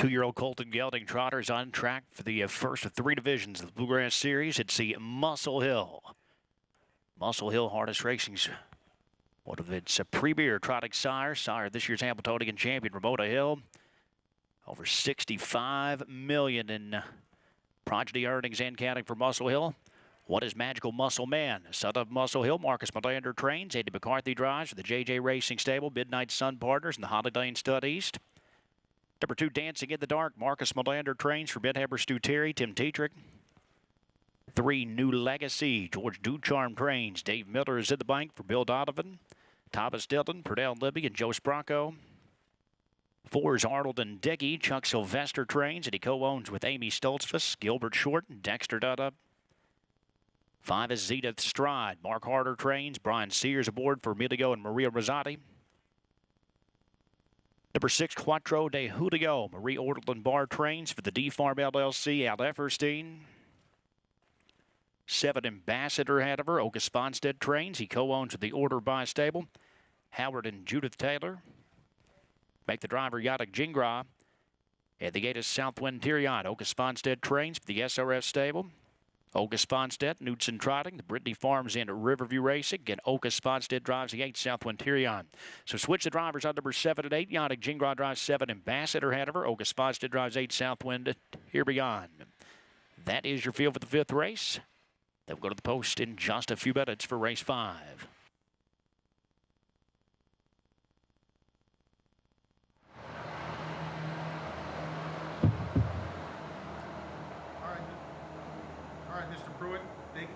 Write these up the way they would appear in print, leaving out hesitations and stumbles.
Two-year-old Colton Gelding Trotters on track for the first of three divisions of the Bluegrass Series. It's the Muscle Hill. Muscle Hill Harness Racing's one of its premier trotting sires. Sire this year's Hamiltonian champion, Ramona Hill. Over $65 million in progeny earnings and counting for Muscle Hill. What is Magical Muscle Man? Son of Muscle Hill, Marcus Melander trains. Andy McCarthy drives for the JJ Racing Stable. Midnight Sun Partners and the Holiday Inn Stud East. Number 2, Dancing in the Dark. Marcus Melander trains for Ben Heber, Stu Terry, Tim Tetrick. 3, New Legacy. George Ducharme trains. Dave Miller is in the bank for Bill Donovan. Thomas Dillon, Perdell Libby, and Joe Spracco. 4 is Arnold and Dickey. Chuck Sylvester trains, and he co-owns with Amy Stoltzfus, Gilbert Short, and Dexter Dutta. 5 is Zenith Stride. Mark Harder trains. Brian Sears aboard for Emilio and Maria Rosati. Number 6, Quattro de Julio. Marie Ortland Barr trains for the D-Farm LLC, Al Efferstein. 7, Ambassador Hanover. Oka Sponstead trains. He co-owns with the Order by Stable. Howard and Judith Taylor. Make the driver Yadak Jingra. At the gate is Southwind Tyrion. Oka Sponstead trains for the SRF Stable. Oka Sponstead, Knudsen Trotting, the Brittany Farms and Riverview Racing, and Oka Sponstead drives the 8, Southwind Tyrion. So switch the drivers on number 7 and 8. Yannick Gingras drives 7, Ambassador Hanover. Oka Sponstead drives 8, Southwind Tyrion. That is your field for the 5th race. Then we'll go to the post in just a few minutes for race 5.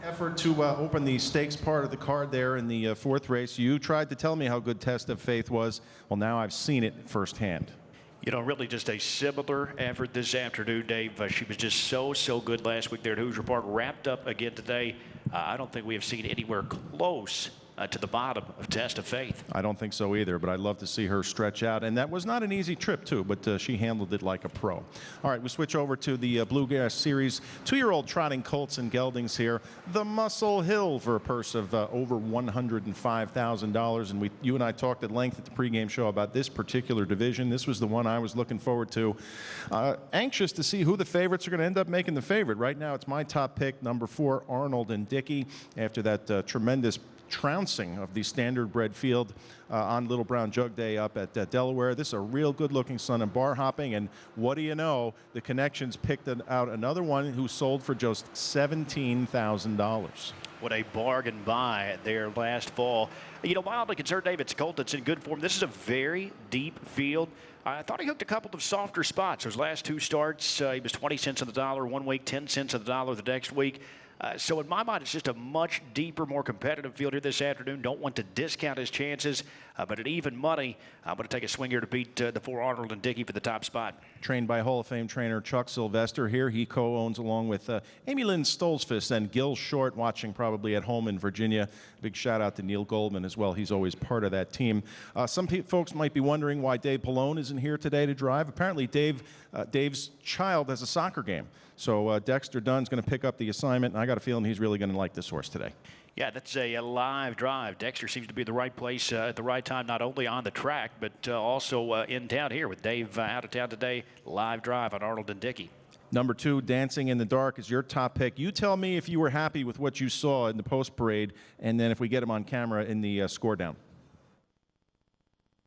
Effort to open the stakes part of the card there in the 4th race. You tried to tell me how good Test of Faith was. Well, now I've seen it firsthand. You know, really just a similar effort this afternoon, Dave. She was just so good last week there at Hoosier Park. Wrapped up again today. I don't think we have seen anywhere close to the bottom of Test of Faith. I don't think so either, but I'd love to see her stretch out. And that was not an easy trip, too, but she handled it like a pro. All right, we switch over to the Bluegrass Series. 2-year-old trotting colts and geldings here. The Muscle Hill for a purse of over $105,000. And you and I talked at length at the pregame show about this particular division. This was the one I was looking forward to. Anxious to see who the favorites are going to end up making the favorite. Right now, it's my top pick, number 4, Arnold and Dickey, after that tremendous trouncing of the standard bred field on Little Brown Jug Day up at Delaware. This is a real good-looking son of bar hopping, and what do you know? The Connections picked out another one who sold for just $17,000. What a bargain buy there last fall. You know, mildly concerned, Dave, it's a colt that's in good form. This is a very deep field. I thought he hooked a couple of softer spots. Those last 2 starts, he was 20 cents on the dollar one week, 10 cents on the dollar the next week. So in my mind, it's just a much deeper, more competitive field here this afternoon. Don't want to discount his chances, but at even money, I'm going to take a swing here to beat the 4 Arnold and Dickey for the top spot. Trained by Hall of Fame trainer Chuck Sylvester here. He co-owns along with Amy Lynn Stoltzfus and Gil Short, watching probably at home in Virginia. Big shout out to Neil Goldman as well. He's always part of that team. Some folks might be wondering why Dave Pallone isn't here today to drive. Apparently Dave's child has a soccer game. So Dexter Dunn's going to pick up the assignment, and I got a feeling he's really going to like this horse today. Yeah, that's a live drive. Dexter seems to be the right place at the right time, not only on the track, but also in town here with Dave out of town today. Live drive on Arnold and Dickey. Number 2, Dancing in the Dark, is your top pick. You tell me if you were happy with what you saw in the post parade, and then if we get him on camera in the score down.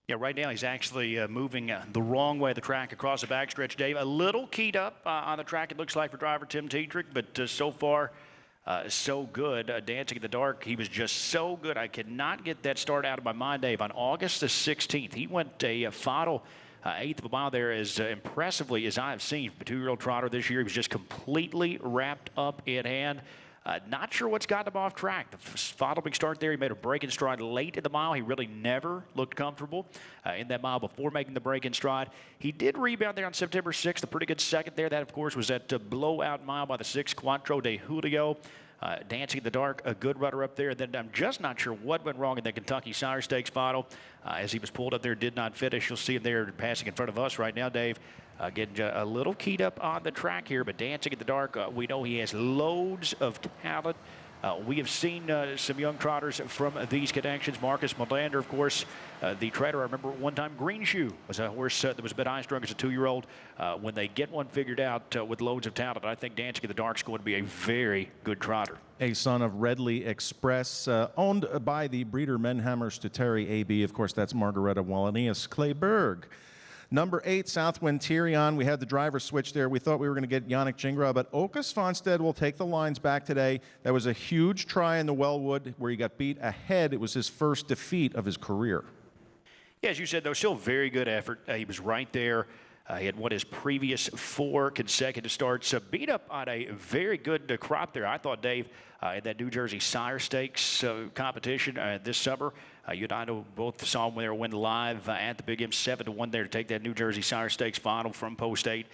Yeah, right now he's actually moving the wrong way of the track across the backstretch, Dave. A little keyed up on the track, it looks like, for driver Tim Tetrick, but so far, so good. Dancing in the Dark, he was just so good. I cannot get that start out of my mind, Dave. On August the 16th, he went a final 1/8 of a mile there as impressively as I have seen. The 2-year-old trotter this year, he was just completely wrapped up in hand. Not sure what's gotten him off track. The final big start there, he made a break in stride late in the mile. He really never looked comfortable in that mile before making the break in stride. He did rebound there on September 6th, a pretty good second there. That, of course, was that blowout mile by the 6 Quattro de Julio. Dancing in the Dark, a good runner up there. And then I'm just not sure what went wrong in the Kentucky Sire Stakes final. As he was pulled up there, did not finish. You'll see him there passing in front of us right now, Dave. Getting a little keyed up on the track here, but Dancing in the Dark, we know he has loads of talent. We have seen some young trotters from these connections. Marcus Melander, of course, the trader. I remember one time Green Shoe was a horse that was a bit high-strung as a 2-year-old. When they get one figured out with loads of talent, I think Dancing in the Dark is going to be a very good trotter. A son of Redley Express, owned by the breeder Menhammer Stuteri AB. Of course, that's Margareta Wallenius Clayburgh. Number 8, Southwind Tyrion. We had the driver switch there. We thought we were going to get Yannick Gingras, but Okas Fonstead will take the lines back today. That was a huge try in the Wellwood where he got beat ahead. It was his first defeat of his career. Yeah, as you said, though, still very good effort. He was right there. He had won his previous 4 consecutive starts. Beat up on a very good crop there, I thought, Dave, in that New Jersey Sire Stakes competition this summer. You and I know both saw him when they were winning live at the Big M, 7-1 there to take that New Jersey Sire Stakes final from Post 8.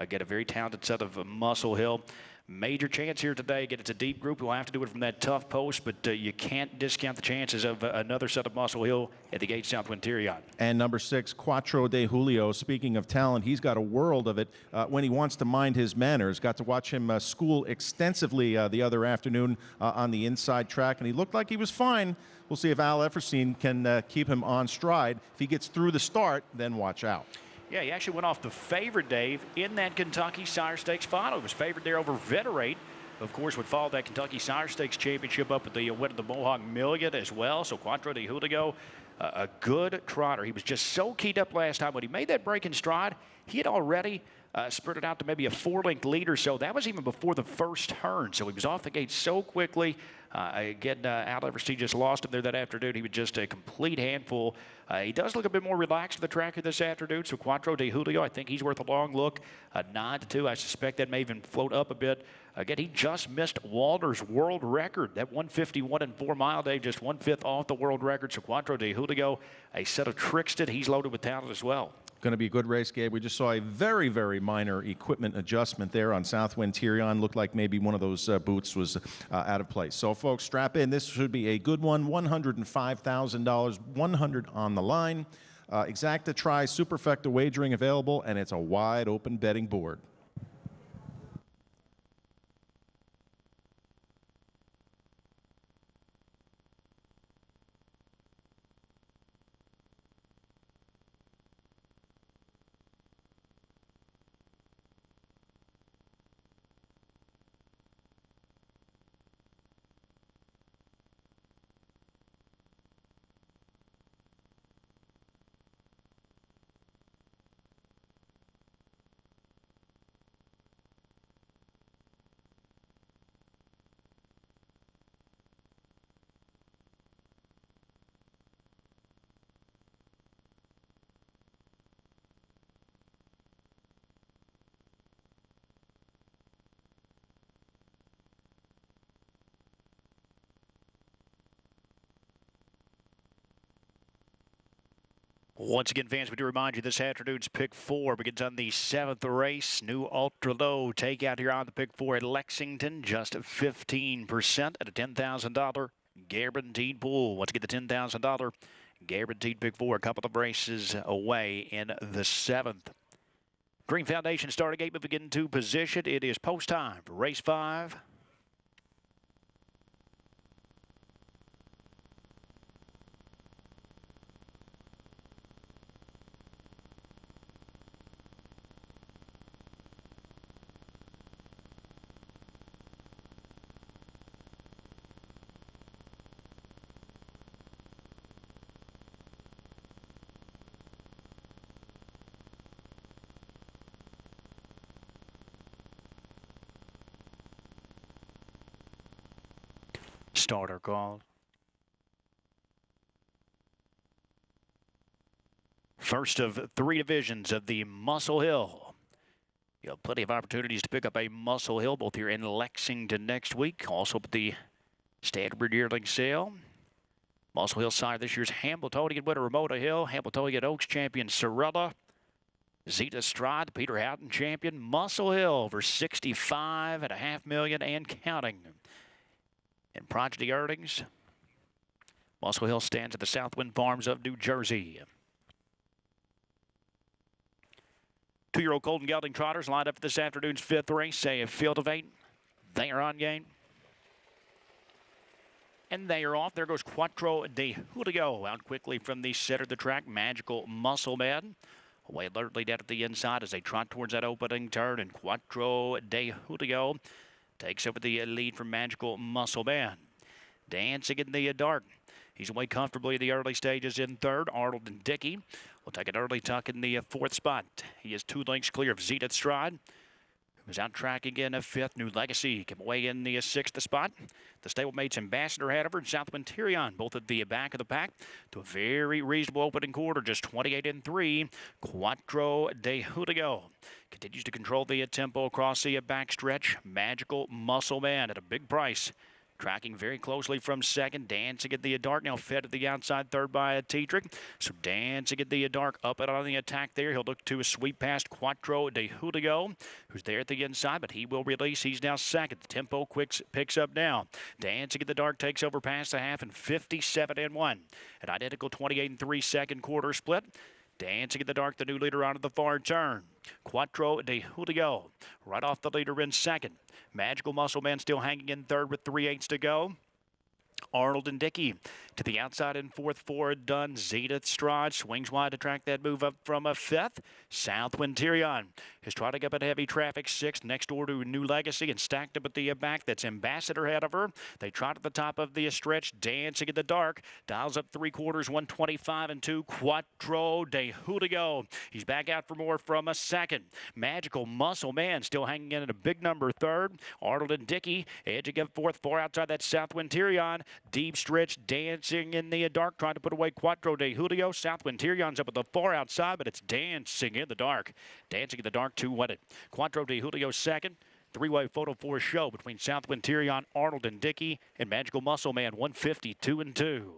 Get a very talented set of Muscle Hill. Major chance here today. Again, it's a deep group. We'll have to do it from that tough post, but you can't discount the chances of another set of Muscle Hill at the gate Southwind Tyrion. And number 6, Quattro de Julio. Speaking of talent, he's got a world of it when he wants to mind his manners. Got to watch him school extensively the other afternoon on the inside track, and he looked like he was fine. We'll see if Al Effersine can keep him on stride. If he gets through the start, then watch out. Yeah, he actually went off the favorite, Dave, in that Kentucky Sire Stakes final. He was favored there over Veterate. Of course, would follow that Kentucky Sire Stakes championship up with the win of the Mohawk Million as well. So Quattro de Julio, a good trotter. He was just so keyed up last time. When he made that break in stride, he had already spurted out to maybe a 4-length lead or so. That was even before the first turn. So he was off the gate so quickly. Again, Al Everstein just lost him there that afternoon. He was just a complete handful. He does look a bit more relaxed to the track here this afternoon. So Quattro de Julio, I think he's worth a long look. 9-2. I suspect that may even float up a bit. Again, he just missed Walter's world record. That 151 and 4 mile, Dave, just 1/5 off the world record. So Quattro de Julio, a set of Trixton. He's loaded with talent as well. Going to be a good race, Gabe. We just saw a very, very minor equipment adjustment there on Southwind Tyrion. Looked like maybe one of those boots was out of place. So, folks, strap in. This should be a good one. $105,000, 100 on the line. Exacta Tri Superfecta wagering available, and it's a wide open betting board. Once again, fans, we do remind you this afternoon's Pick 4 begins on the 7th race. New Ultra Low takeout here on the Pick 4 at Lexington. Just 15% at a $10,000 guaranteed pool. Once again, the $10,000 guaranteed Pick 4. A couple of races away in the 7th. Green Foundation starting gate moving into position. It is post time for race 5. Starter called. First of 3 divisions of the Muscle Hill. You'll have plenty of opportunities to pick up a Muscle Hill both here in Lexington next week. Also at the Stanford Yearling Sale. Muscle Hill side this year's Hambletonian winner Ramona Hill. Hambletonian Oaks champion Sorella. Zeta Stride, Peter Houghton champion. Muscle Hill over $65.5 million and counting. In progeny earnings, Muscle Hill stands at the Southwind Farms of New Jersey. 2-year-old Colton Gelding trotters lined up for this afternoon's 5th race. Say a field of 8. They are on game. And they are off. There goes Quattro de Julio out quickly from the center of the track. Magical Muscle Man. Away alertly down at the inside as they trot towards that opening turn. And Quattro de Julio takes over the lead from Magical Muscle Man. Dancing in the dark. He's away comfortably in the early stages in third. Arnold and Dickey will take an early tuck in the fourth spot. He is 2 lengths clear of Zenith Stride, who's out tracking in a fifth. New Legacy came away in the sixth spot. The stablemates Ambassador Hanover and Southwind Tyrion both at the back of the pack to a very reasonable opening quarter, just 28-3. Quattro de Julio continues to control the tempo across the backstretch. Magical Muscle Man at a big price. Tracking very closely from second. Dancing in the dark. Now fed to the outside third by Tedrick. So Dancing in the dark up and on the attack there. He'll look to a sweep past Quattro de Julio, who's there at the inside, but he will release. He's now second. The tempo picks up now. Dancing in the dark takes over past the half and 57-1. An identical 28-3 second quarter split. Dancing in the dark, the new leader onto the far turn. Quattro de Julio right off the leader in second. Magical Muscle Man still hanging in third with 3/8 to go. Arnold and Dickey to the outside in fourth for Dunn. Zenith Stride swings wide to track that move up from a fifth. Southwind Tyrion is trotting up at heavy traffic sixth next door to New Legacy and stacked up at the back. That's Ambassador Hanover. They trot at the top of the stretch. Dancing in the dark. Dials up 3/4, 125-2. Quattro de Julio. He's back out for more from a second. Magical Muscle Man still hanging in at a big number third. Arnold and Dickey edging up fourth, far outside that Southwind Tyrion. Deep stretch, Dancing in the dark, trying to put away Quattro de Julio. Southwind Tyrion's up at the far outside, but it's Dancing in the dark. Dancing in the dark, 2-1. Quattro de Julio second. 3-way photo for a show between Southwind Tyrion, Arnold and Dickey, and Magical Muscle Man, 152-2.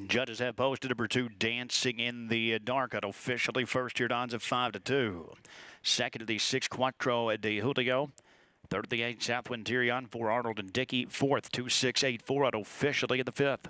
Judges have posted number 2, Dancing in the Dark, at officially first-year odds of 5-2. Second of the 6, Quattro de Julio. Third of the 8, Southwind Tyrion for Arnold and Dickey. Fourth, 2-6-8-4 at officially in the fifth.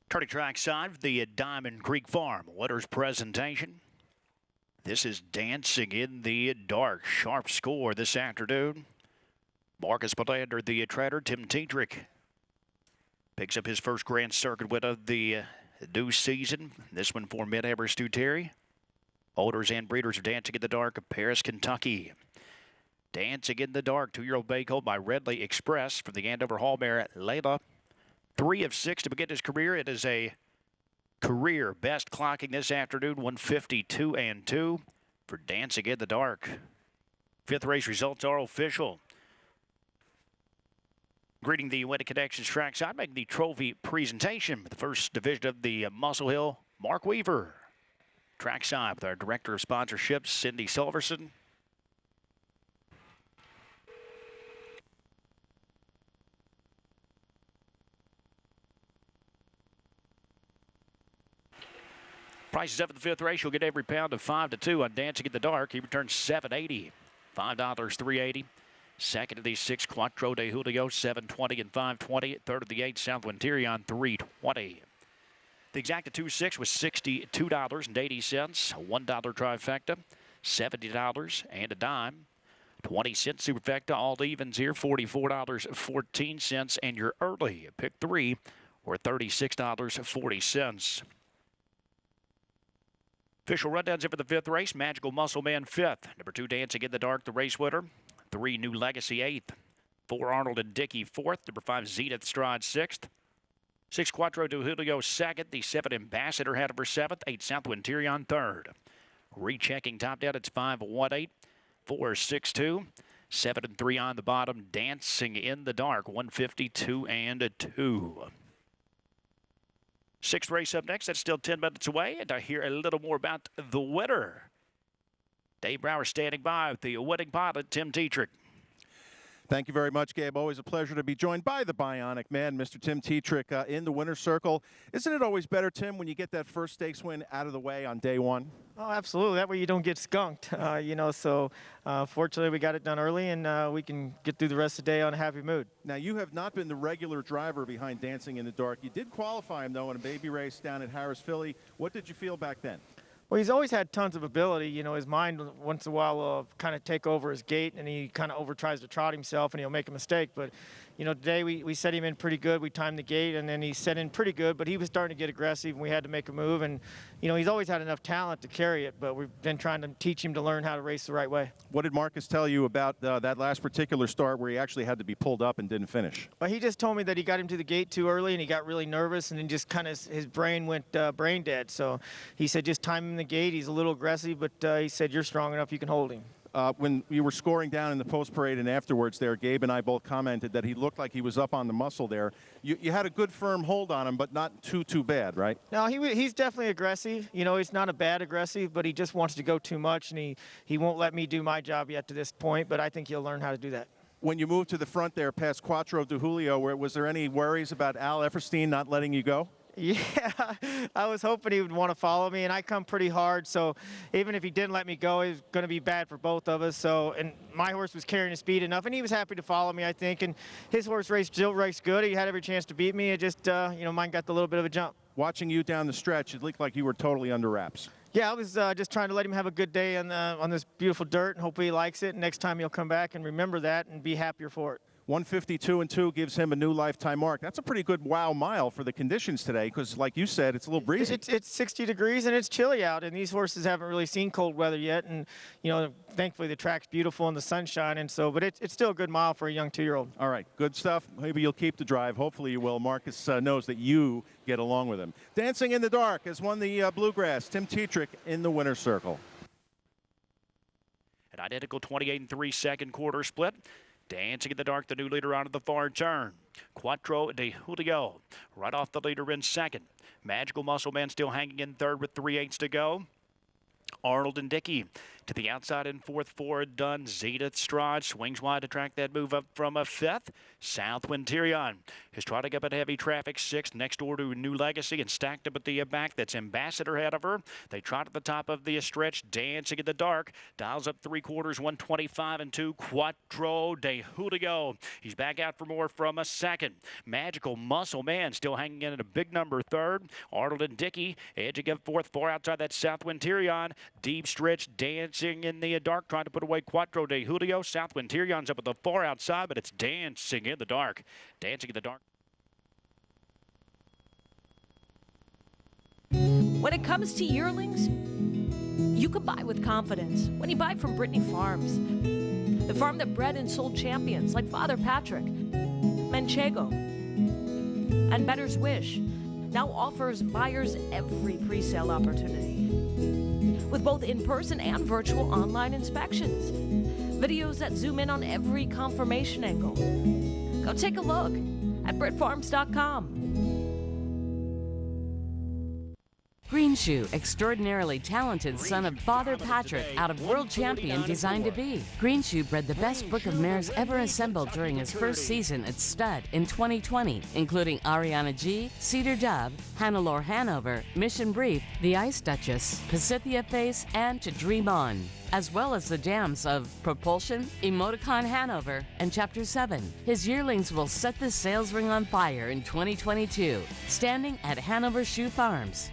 Turning track side of the Diamond Creek Farm Winners presentation. This is Dancing in the Dark. Sharp score this afternoon. Marcus Belander, the trainer. Tim Tedrick picks up his first Grand Circuit win of the new season. This one for Mid-Ever Stu Terry. Owners and breeders of Dancing in the Dark of Paris, Kentucky. Dancing in the Dark, 2-year-old bay colt by Redley Express from the Andover Hall mare Layla. 3 of 6 to begin his career. It is a career best clocking this afternoon, 152 and 2 for Dancing in the Dark. 5th race results are official. Greeting the Winning Connections trackside, making the trophy presentation. The first division of the Muscle Hill, Mark Weaver. Trackside with our Director of Sponsorships, Cindy Silverson. Prices up in the 5th race. You'll get every pound of 5 to 2 on Dancing in the Dark. He returns $7.80, $5 $3.80. Second of these 6, Quattro de Julio, $7.20 and $5.20. Third of the 8, Southwind Tyrion, $3.20. The exacta 2-6 was $62.80. A $1 trifecta, $70 and a dime. 20-cent superfecta, all evens here, $44.14. And your early pick 3 or $36.40. Official rundowns in for the 5th race. Magical Muscle Man 5th. Number 2, Dancing in the Dark, the race winner. 3, New Legacy 8th. 4, Arnold and Dickey 4th. Number 5, Zenith Stride 6th. 6, Quattro de Julio 2nd. The 7, Ambassador Hanover 7th. 8, Southwind Tyrion 3rd. Rechecking top down, it's 5-1-8. 4-6-2. 7 and 3 on the bottom. Dancing in the Dark, 152 and 2. 6th race up next. That's still 10 minutes away. And I hear a little more about the winner. Dave Brower standing by with the winning pilot, Tim Tetrick. Thank you very much, Gabe. Always a pleasure to be joined by the Bionic Man, Mr. Tim Tetrick, in the winner's circle. Isn't it always better, Tim, when you get that first stakes win out of the way on day one? Oh, absolutely. That way you don't get skunked, So fortunately, we got it done early, and we can get through the rest of the day on a happy mood. Now, you have not been the regular driver behind Dancing in the Dark. You did qualify him, though, in a baby race down at Harris, Philly. What did you feel back then? Well, he's always had tons of ability. His mind once in a while will kind of take over his gait, and he kind of over tries to trot himself, and he'll make a mistake. But, today we set him in pretty good. We timed the gate, and then he set in pretty good. But he was starting to get aggressive, and we had to make a move. And, he's always had enough talent to carry it, but we've been trying to teach him to learn how to race the right way. What did Marcus tell you about that last particular start where he actually had to be pulled up and didn't finish? Well, he just told me that he got him to the gate too early, and he got really nervous, and then just kind of his brain went brain dead. So he said just time him the gate. He's a little aggressive, but he said you're strong enough, you can hold him. When you were scoring down in the post parade and afterwards there, Gabe and I both commented that he looked like he was up on the muscle there. You had a good firm hold on him, but not too bad, right? No, he's definitely aggressive. He's not a bad aggressive, but he just wants to go too much, and he won't let me do my job yet to this point, but I think he'll learn how to do that. When you moved to the front there past Quattro de Julio, was there any worries about Al Efferstein not letting you go? Yeah, I was hoping he would want to follow me, and I come pretty hard, so even if he didn't let me go, it was going to be bad for both of us. So, and my horse was carrying his speed enough, and he was happy to follow me, I think, and his horse still raced good. He had every chance to beat me. It just, mine got the little bit of a jump. Watching you down the stretch, it looked like you were totally under wraps. Yeah, I was just trying to let him have a good day on this beautiful dirt, and hopefully he likes it. And next time he'll come back and remember that and be happier for it. 152 and 2 gives him a new lifetime mark. That's a pretty good wow mile for the conditions today because, like you said, it's a little breezy. It's 60 degrees and it's chilly out, and these horses haven't really seen cold weather yet. And, thankfully the track's beautiful and the sun's shining. So, but it's still a good mile for a young 2-year-old. All right, good stuff. Maybe you'll keep the drive. Hopefully you will. Marcus knows that you get along with him. Dancing in the Dark has won the Bluegrass. Tim Tetrick in the winner's circle. An identical 28 3 second quarter split. Dancing in the Dark, the new leader out of the far turn. Quattro de Julio right off the leader in second. Magical Muscle Man still hanging in third with 3/8 to go. Arnold and Dickey to the outside in fourth, forward done. Zenith Stride swings wide to track that move up from a fifth. Southwind Tyrion is trotting up at heavy traffic sixth, next door to New Legacy, and stacked up at the back. That's Ambassador ahead of her. They trot at the top of the stretch, Dancing in the Dark. Dials up 3/4, 125 and 2. Quattro de Julio. He's back out for more from a second. Magical Muscle Man still hanging in at a big number third. Arnold and Dickey edging up fourth, far outside that Southwind Tyrion. Deep stretch, Dancing in the Dark, trying to put away Quattro de Julio. Southwind Tyrion's up at the far outside, but it's Dancing in the Dark. Dancing in the Dark. When it comes to yearlings, You can buy with confidence when you buy from Brittany Farms, the farm that bred and sold champions like Father Patrick, Manchego, and Better's Wish now offers buyers every pre-sale opportunity with both in-person and virtual online inspections. Videos that zoom in on every confirmation angle. Go take a look at BrittFarms.com. Greenshoe, extraordinarily talented son of Father Patrick out of world champion Designed to Be. Greenshoe bred the best book of mares ever assembled during his first season at Stud in 2020, including Ariana G, Cedar Dove, Hannelore Hanover, Mission Brief, The Ice Duchess, Pasithia Face, and To Dream On, as well as the dams of Propulsion, Emoticon Hanover, and Chapter 7. His yearlings will set the sales ring on fire in 2022, standing at Hanover Shoe Farms.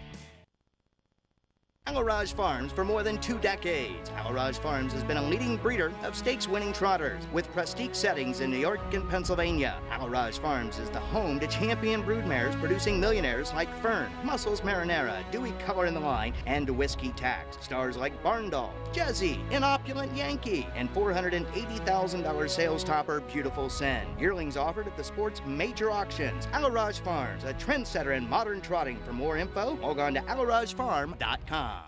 Alaraj Farms for more than 2 decades. Alaraj Farms has been a leading breeder of stakes-winning trotters with prestige settings in New York and Pennsylvania. Alaraj Farms is the home to champion broodmares producing millionaires like Fern, Muscles Marinara, Dewey Color in the Line, and Whiskey Tax. Stars like Barndall, Jezzy, an opulent Yankee, and $480,000 sales topper Beautiful Sin. Yearlings offered at the sport's major auctions. Alaraj Farms, a trendsetter in modern trotting. For more info, log on to alarajfarm.com.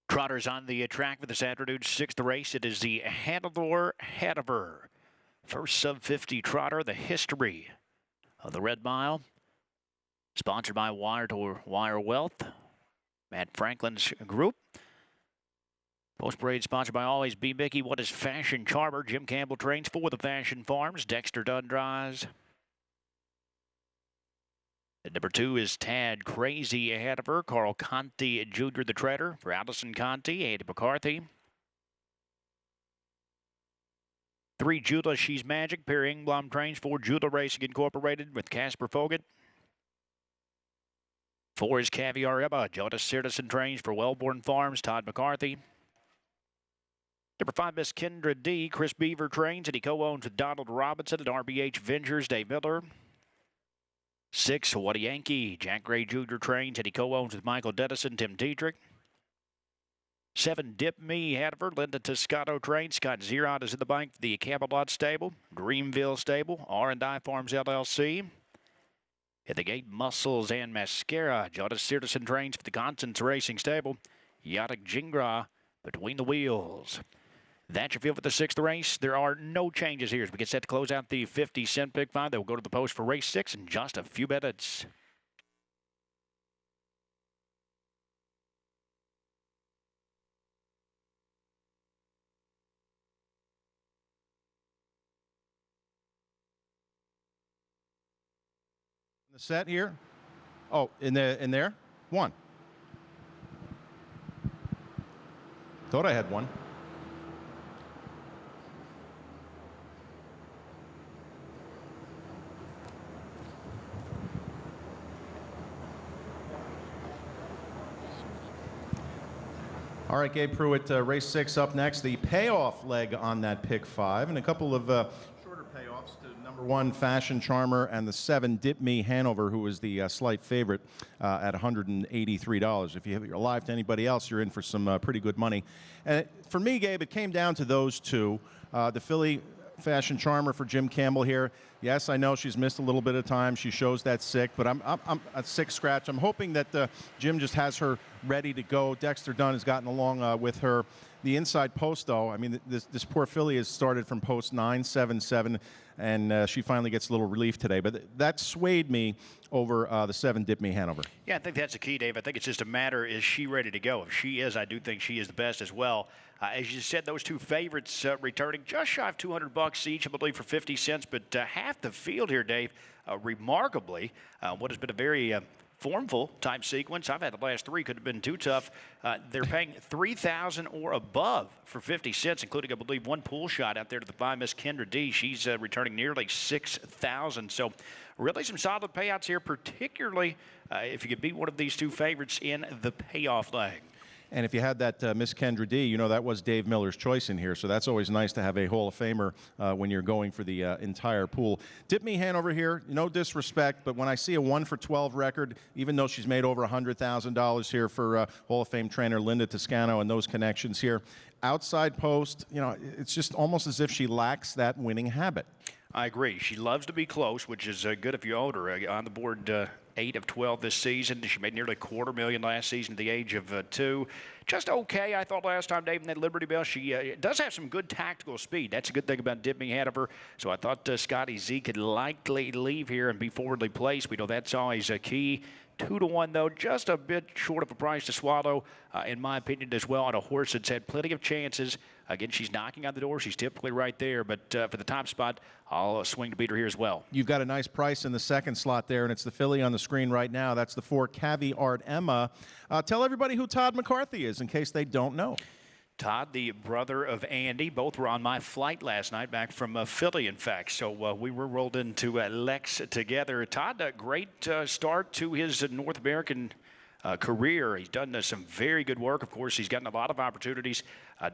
Trotters on the track for this afternoon's 6th race. It is the Hannelore Hanover. First sub-50 trotter, the history of the Red Mile. Sponsored by Wire to Wire Wealth, Matt Franklin's group. Post parade sponsored by Always Be Mickey. What is Fashion Charmer? Jim Campbell trains for the Fashion Farms. Dexter Dunn drives. At number 2 is Tad Crazy Hanover. Carl Conti Jr. the treader for Allison Conti. Andy McCarthy. 3 Judah She's Magic. Perry Engblom trains for Judah Racing Incorporated with Casper Fogut. 4 is Caviar Emma. Jonas Citizen trains for Wellborn Farms. Todd McCarthy. Number 5, Miss Kendra D. Chris Beaver trains, and he co-owns with Donald Robinson at RBH Ventures. Dave Miller. 6, What a Yankee. Jack Gray Jr. trains, and he co-owns with Michael Dennison, Tim Dietrich. 7 Dip Me Hanover, Linda Toscano train. Scott Zerot is in the bank for the Camelot Stable, Greenville Stable, R&I Farms LLC. At the gate, Muscles and Mascara. Jonas Citizen trains for the Constance Racing Stable. Yadak Jingra between the wheels. That's your field for the 6th race. There are no changes here as we get set to close out the 50-cent Pick 5. They will go to the post for race 6 in just a few minutes. The set here. Oh, in there? One. Thought I had one. All right, Gabe Pruitt, race 6 up next. The payoff leg on that Pick 5, and a couple of shorter payoffs to number 1 Fashion Charmer and the 7 Dip Me Hanover, who is the slight favorite at $183. If you're alive to anybody else, you're in for some pretty good money. And for me, Gabe, it came down to those two. The filly Fashion Charmer for Jim Campbell here. Yes, I know she's missed a little bit of time. She shows that sick, but I'm a sick scratch. I'm hoping that Jim just has her ready to go. Dexter Dunn has gotten along with her. The inside post, though, I mean, this poor filly has started from post 977, and she finally gets a little relief today. But that swayed me over the 7 Dip Me Hanover. Yeah, I think that's the key, Dave. I think it's just a matter, is she ready to go? If she is, I do think she is the best as well. As you said, those two favorites returning just shy of $200 each, I believe, for 50 cents. But half the field here, Dave, remarkably, what has been a very formful type sequence. I've had the last 3, could have been too tough. They're paying $3,000 or above for 50 cents, including, I believe, one pool shot out there to the 5 Miss Kendra D. She's returning nearly $6,000. So really some solid payouts here, particularly if you could beat one of these two favorites in the payoff leg. And if you had that Miss Kendra D, you know that was Dave Miller's choice in here, so that's always nice to have a Hall of Famer when you're going for the entire pool. Dip Me Hanover here, no disrespect, but when I see a 1 for 12 record, even though she's made over $100,000 here for Hall of Fame trainer Linda Toscano and those connections here, outside post, you know, it's just almost as if she lacks that winning habit. I agree. She loves to be close, which is good if you own her. On the board 8 of 12 this season. She made nearly $250,000 last season at the age of 2. Just okay, I thought last time, Dave, in that Liberty Bell. She does have some good tactical speed. That's a good thing about Dip Me Hanover. So I thought Scotty Z could likely leave here and be forwardly placed. We know that's always a key. 2-1, though, just a bit short of a price to swallow, in my opinion, as well, on a horse that's had plenty of chances. Again, she's knocking on the door. She's typically right there, but for the top spot, I'll swing to beat her here as well. You've got a nice price in the second slot there, and it's the filly on the screen right now. That's the 4 Caviart Emma. Tell everybody who Todd McCarthy is in case they don't know. Todd, the brother of Andy, both were on my flight last night back from Philly, in fact. So we were rolled into Lex together. Todd, a great start to his North American career. He's done some very good work. Of course, he's gotten a lot of opportunities,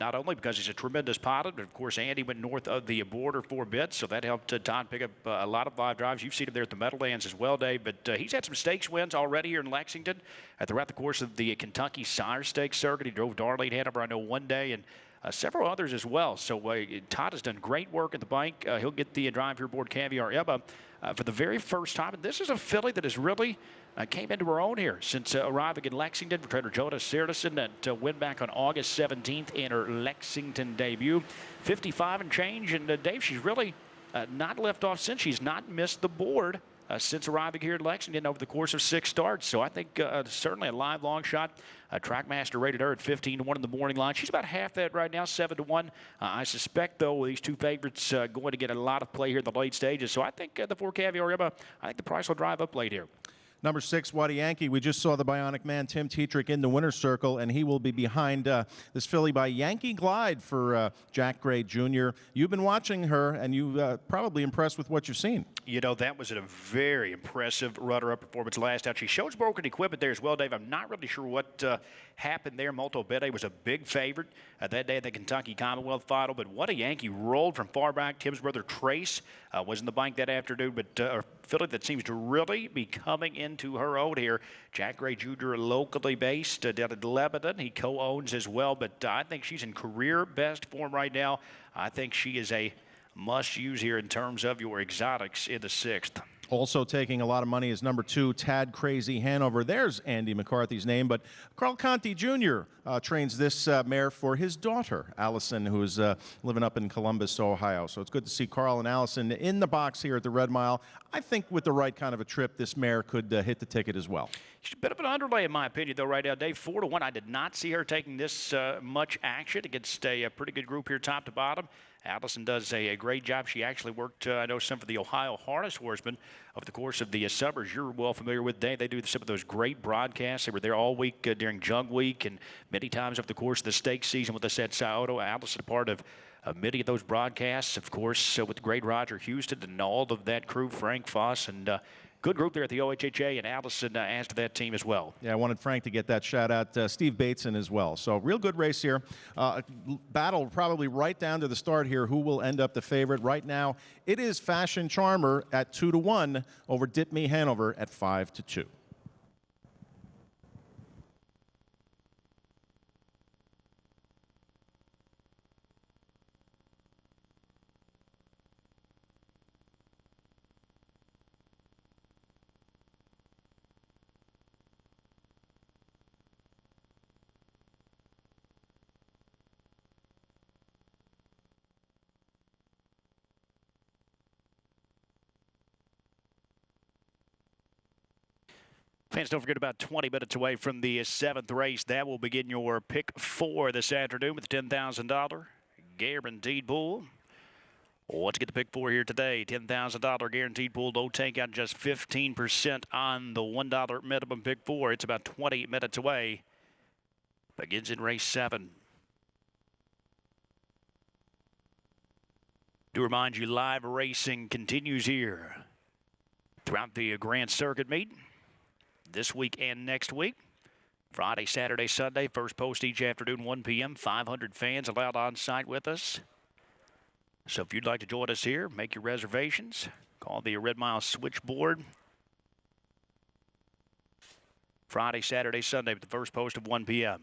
not only because he's a tremendous pilot, but of course, Andy went north of the border for a bit, so that helped Todd pick up a lot of live drives. You've seen him there at the Meadowlands as well, Dave, but he's had some stakes wins already here in Lexington throughout the course of the Kentucky Sire Stakes circuit. He drove Darlene Hanover, I know, one day, and several others as well. So Todd has done great work at the bank. He'll get the drive here aboard Caviar Emma for the very first time. And this is a filly that has really came into her own here since arriving in Lexington for trainer Jonas Citizen that went back on August 17th in her Lexington debut. 55 and change. And Dave, she's really not left off since. She's not missed the board since arriving here in Lexington over the course of 6 starts. So I think certainly a live long shot. Trackmaster rated her at 15-1 in the morning line. She's about half that right now, 7-1. I suspect, though, these two favorites going to get a lot of play here in the late stages. So I think the 4 Caviar Emma, I think the price will drive up late here. Number 6, Waddy Yankee. We just saw the Bionic Man, Tim Tetrick, in the winner's circle, and he will be behind this filly by Yankee Glide for Jack Gray Jr. You've been watching her, and you probably impressed with what you've seen. You know, that was a very impressive runner-up performance last out. She shows broken equipment there as well, Dave. I'm not really sure what happened there. Molto Bede was a big favorite that day at the Kentucky Commonwealth Final, but What a Yankee rolled from far back. Tim's brother Trace was in the bank that afternoon, but a filly that seems to really be coming into her own here. Jack Gray Jr., locally based down at Lebanon. He co-owns as well, but I think she's in career best form right now. I think she is a must-use here in terms of your exotics in the 6th. Also taking a lot of money is number 2, Tad Crazy Hanover. There's Andy McCarthy's name, but Carl Conti Jr. Trains this mare for his daughter, Allison, who's living up in Columbus, Ohio. So it's good to see Carl and Allison in the box here at the Red Mile. I think with the right kind of a trip, this mare could hit the ticket as well. She's a bit of an underlay, in my opinion, though, right now, Dave. 4-1. I did not see her taking this much action against a pretty good group here, top to bottom. Allison does a great job. She actually worked, I know, some for the Ohio Harness Horsemen over the course of the summers. You're well familiar with, Dave. They do some of those great broadcasts. They were there all week during Jug Week and many times over the course of the stakes season with us at Scioto. Allison, a part of many of those broadcasts, of course, with the great Roger Houston and all of that crew, Frank Foss, and good group there at the OHHA, and Allison adds to that team as well. Yeah, I wanted Frank to get that shout out. Steve Bateson as well. So real good race here. Battle probably right down to the start here. Who will end up the favorite? Right now, it is Fashion Charmer at 2-1 over Dip Me Hanover at 5-2. Fans, don't forget about 20 minutes away from the 7th race. That will begin your pick 4 this afternoon with the $10,000 guaranteed pool. Let's get the pick 4 here today. $10,000 guaranteed pool. Don't take out just 15% on the $1 minimum pick 4. It's about 20 minutes away. Begins in race 7. Do remind you, live racing continues here throughout the Grand Circuit meet this week and next week. Friday, Saturday, Sunday, first post each afternoon, 1 p.m. 500 fans allowed on site with us. So if you'd like to join us here, make your reservations. Call the Red Mile switchboard. Friday, Saturday, Sunday with the first post of 1 p.m.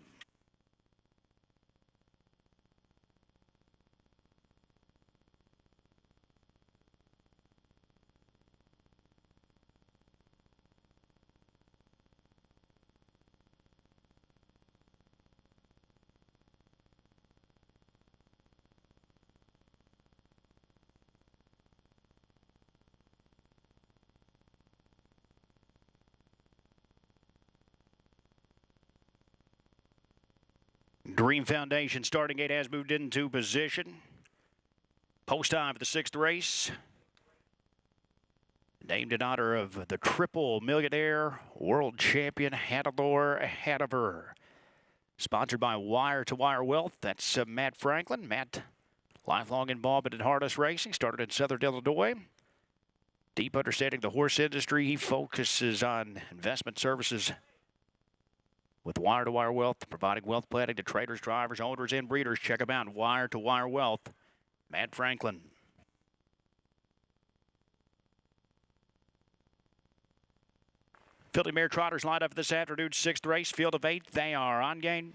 Dream Foundation starting gate has moved into position. Post time for the 6th race. Named in honor of the triple millionaire world champion Hannelore Hanover. Sponsored by Wire to Wire Wealth. That's Matt Franklin. Matt, lifelong involvement in harness racing. Started in Southern Illinois. Deep understanding of the horse industry. He focuses on investment services with Wire to Wire Wealth, providing wealth planning to traders, drivers, owners, and breeders. Check them out. Wire to Wire Wealth. Matt Franklin. Filly Mare Trotters lined up for this afternoon's 6th race. Field of 8. They are on gain.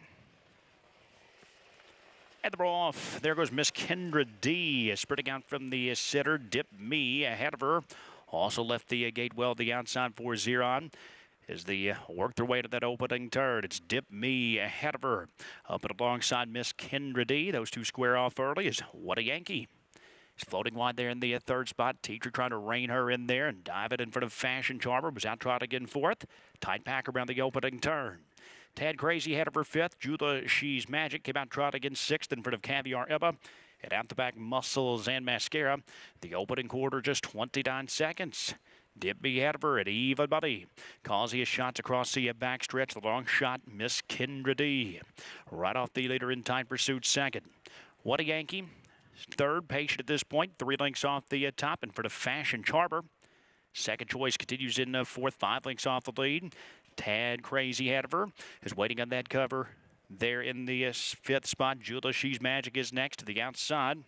And the ball off. There goes Miss Kendra D. Sprinting out from the sitter. Dip Me ahead of her. Also left the gate well the outside for Zeron. As they work their way to that opening turn, it's Dip Me ahead of her. Up and alongside Miss Kendra D. Those two square off early is What a Yankee. He's floating wide there in the 3rd spot. Teacher trying to rein her in there and dive it in front of Fashion Charmer. Was out trotting in 4th. Tight pack around the opening turn. Tad Crazy ahead of her 5th. Jula She's Magic came out trotting in 6th in front of Caviar Emma. And out the back, Muscles and Mascara. The opening quarter just 29 seconds. Dip Me ahead of her at even money. Causey shots across the backstretch. The long shot, Miss Kendra D. Right off the leader in tight pursuit 2nd. What a Yankee. 3rd, Patient at this point. 3 lengths off the top in front of Fashion Charmer. 2nd choice continues in 4th, 5 lengths off the lead. Tad Crazy Hanover is waiting on that cover. There in the 5th spot, Jula She's Magic is next to the outside.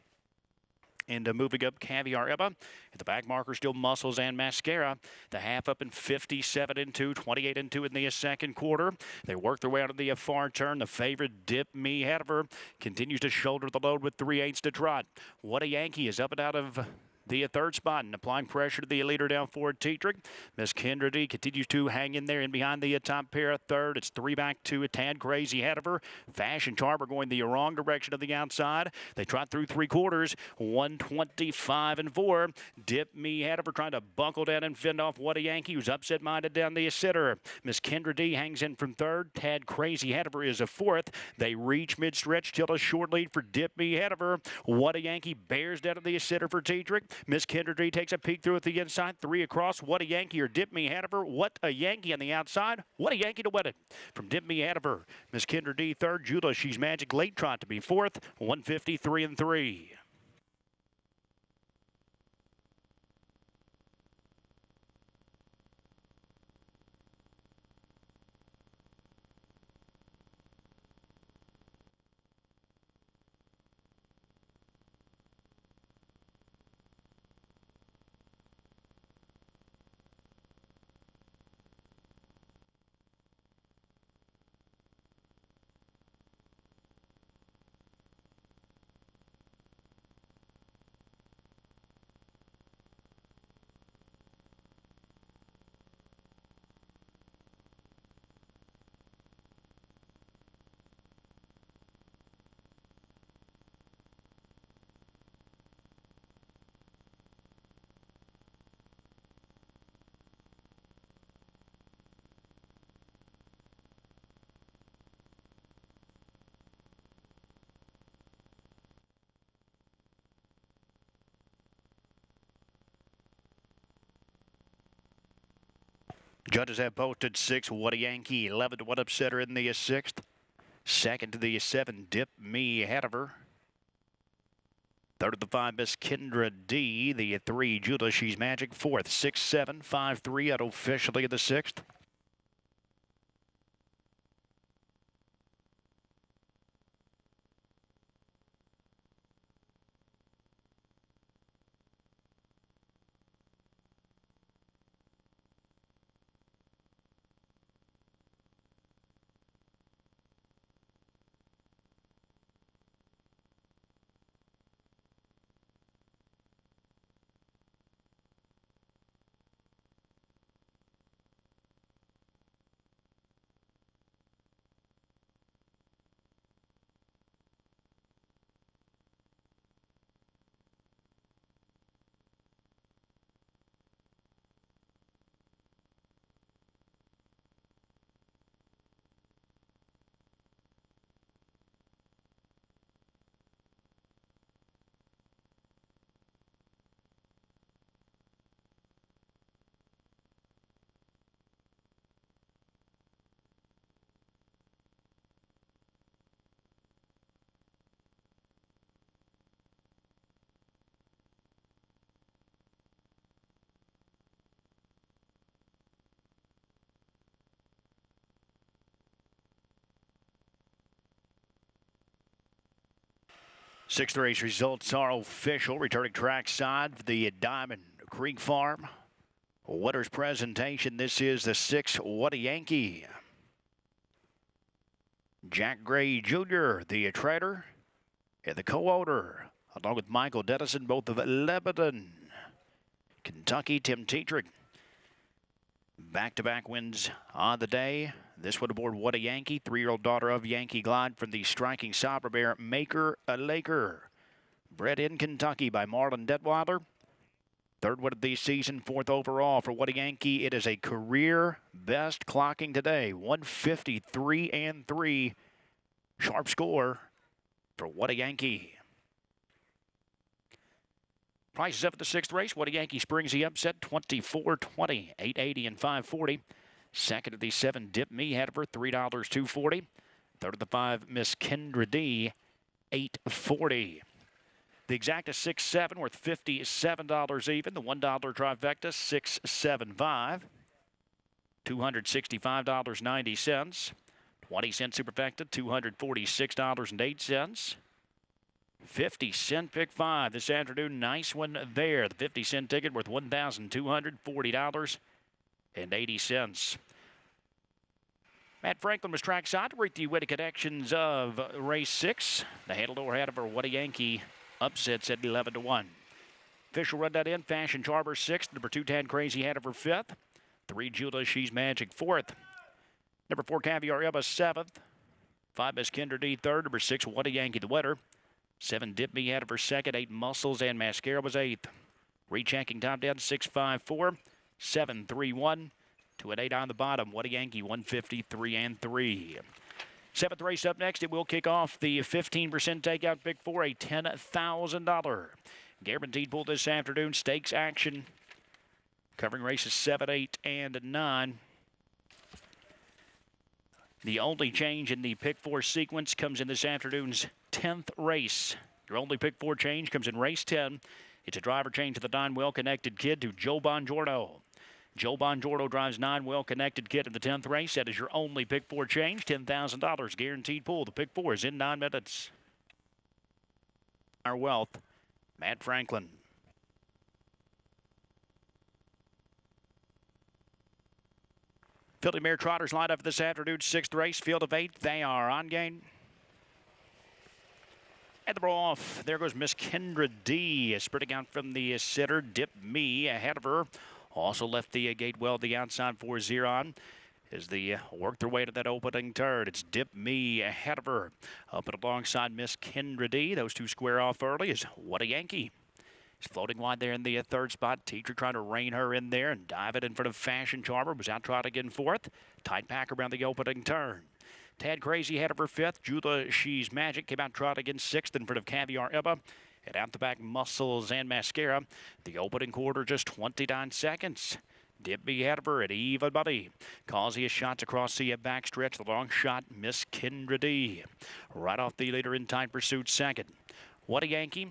And moving up, Caviar Emma. At the back marker, still Muscles and Mascara. The half up in 57 and 2, 28 and 2 in the second quarter. They work their way out of the far turn. The favorite, Dip Me Hanover, continues to shoulder the load with 3/8 to trot. What a Yankee is up and out of the 3rd spot and applying pressure to the leader down forward, Tetrick. Miss Kendra D continues to hang in there and behind the top pair. 3rd, it's 3 back to a Tad Crazy Hanover. Fashion Charmer going the wrong direction of the outside. They trot through 3 quarters, 125 and 4. Dip Me Hanover trying to buckle down and fend off What a Yankee, who's upset-minded down the center. Miss Kendra D hangs in from 3rd. Tad Crazy Hanover is a 4th. They reach mid-stretch till a short lead for Dip Me Hanover. What a Yankee bears down to the center for Tetrick. Miss Kendra takes a peek through at the inside. 3 across. What a Yankee or Dip Me Hanover. What a Yankee on the outside. What a Yankee to win it. From Dip Me Hanover. Miss Kendra D 3rd. Jula She's Magic late trot to be 4th. 153 and 3. Judges have posted 6. What a Yankee. 11 to 1 upsetter in the 6th. 2nd to the 7. Dip Me Hanover. 3rd to the 5. Miss Kendra D. The 3. Jula She's Magic. 4th. 6, 7, 5, 3 out officially in the 6th. Sixth race results are official. Returning trackside for the Diamond Creek Farm winner's presentation. This is the 6. What a Yankee. Jack Gray Jr., the trader, and the co-owner, along with Michael Dennison, both of Lebanon, Kentucky. Tim Tetrick. Back-to-back wins on the day. This one aboard What a Yankee, 3-year-old daughter of Yankee Glide from the striking Sabre Bear Maker a Laker. Bred in Kentucky by Marlon Detweiler. 3rd one of the season, 4th overall for What a Yankee. It is a career best clocking today, 153 and 3. Sharp score for What a Yankee. Price is up at the 6th race. What a Yankee springs the upset, 24.20, 880 and 540. 2nd of the 7, Dip Me Hanover, $3, 240. 3rd of the 5, Miss Kendra D, $8.40. The exacta 6-7 worth $57 even. The $1 trifecta, $675. $265.90. 20-cent superfecta, $246.08. 50-cent pick 5 this afternoon. Nice one there. The 50-cent ticket worth $1,240.80. Matt Franklin was trackside to rate the winning connections of race 6. The handle door had over What a Yankee upsets at 11-1. Official run that in. Fashion Charmer 6th. Number 2, Tad Crazy had over 5th. 3, Jula She's Magic 4th. Number 4, Caviar Emma 7th. 5, Miss Kendra D 3rd. Number 6, What a Yankee the winner. 7, Dip Me had over 2nd. 8, Muscles and Mascara was 8th. Rechecking top down 6-5-4. 7-3-1. 2 and 8 on the bottom. What a Yankee 153 and 3. 7th race up next. It will kick off the 15% takeout pick for a $10,000 guaranteed pool this afternoon. Stakes action covering races 7, 8, and 9. The only change in the pick 4 sequence comes in this afternoon's 10th race. Your only pick 4 change comes in race 10. It's a driver change to the 9 well-connected kid to Joe Bongiorno. Joe Bongiorno drives 9 well-connected kid in the 10th race. That is your only pick 4 change. $10,000 guaranteed pool. The pick 4 is in 9 minutes. Our wealth, Matt Franklin. Filthy Mare Trotters lined up for this afternoon's 6th race. Field of 8. They are on gain. And the ball off. There goes Miss Kendra D. Sprinting out from the sitter. Dip Me ahead of her. Also left the gate well the outside for Zeron. As they work their way to that opening turn, it's Dip Me ahead of her. Up and alongside Miss Kendra D. Those two square off early is What a Yankee. He's floating wide there in the 3rd spot. Teacher trying to rein her in there and dive it in front of Fashion Charmer. Was out trotting in 4th. Tight pack around the opening turn. Tad Crazy ahead of her 5th. Jula She's Magic came out trotting in 6th in front of Caviar Emma. And out the back, Muscles and Mascara. The opening quarter just 29 seconds. Dip Me ahead of her at even money. Causey shots across the backstretch. The long shot, Miss Kendra D. Right off the leader in tight pursuit 2nd. What a Yankee.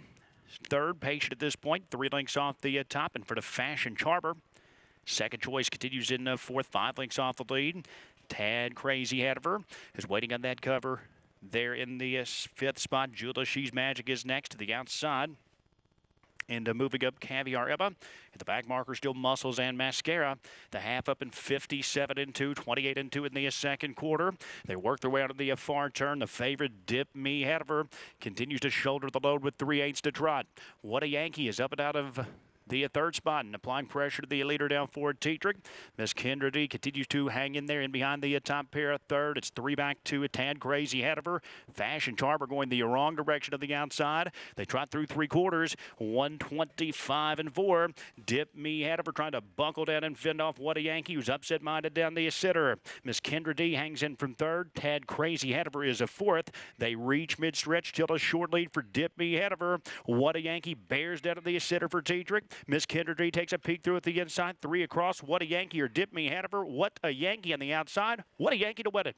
3rd, patient at this point. 3 lengths off the top in front of Fashion Charmer. 2nd choice continues in 4th, 5 lengths off the lead. Tad Crazy ahead of her is waiting on that cover. There in the 5th spot, Jula She's Magic is next to the outside. And moving up, Caviar Emma. At the back marker, still Muscles and Mascara. The half up in 57 and 2, 28 and 2 in the 2nd quarter. They work their way out of the far turn. The favorite, Dip Me ahead of her, continues to shoulder the load with 3/8 to trot. What a Yankee is up and out of the 3rd spot and applying pressure to the leader down forward, Tetrick. Miss Kendra D continues to hang in there and behind the top pair 3rd. It's 3 back to a Tad Crazy ahead of her. Fashion Charmer going the wrong direction of the outside. They trot through 3 quarters, 125 and 4. Dip Me ahead of her, trying to buckle down and fend off What a Yankee, who's upset-minded down the sitter. Miss Kendra D hangs in from 3rd. Tad Crazy ahead of her is a 4th. They reach mid-stretch till a short lead for Dip Me ahead of her. What a Yankee bears down to the sitter for Tetrick. Miss Kendra D takes a peek through at the inside. 3 across. What a Yankee or Dip Me ahead of her. What a Yankee on the outside. What a Yankee to win it.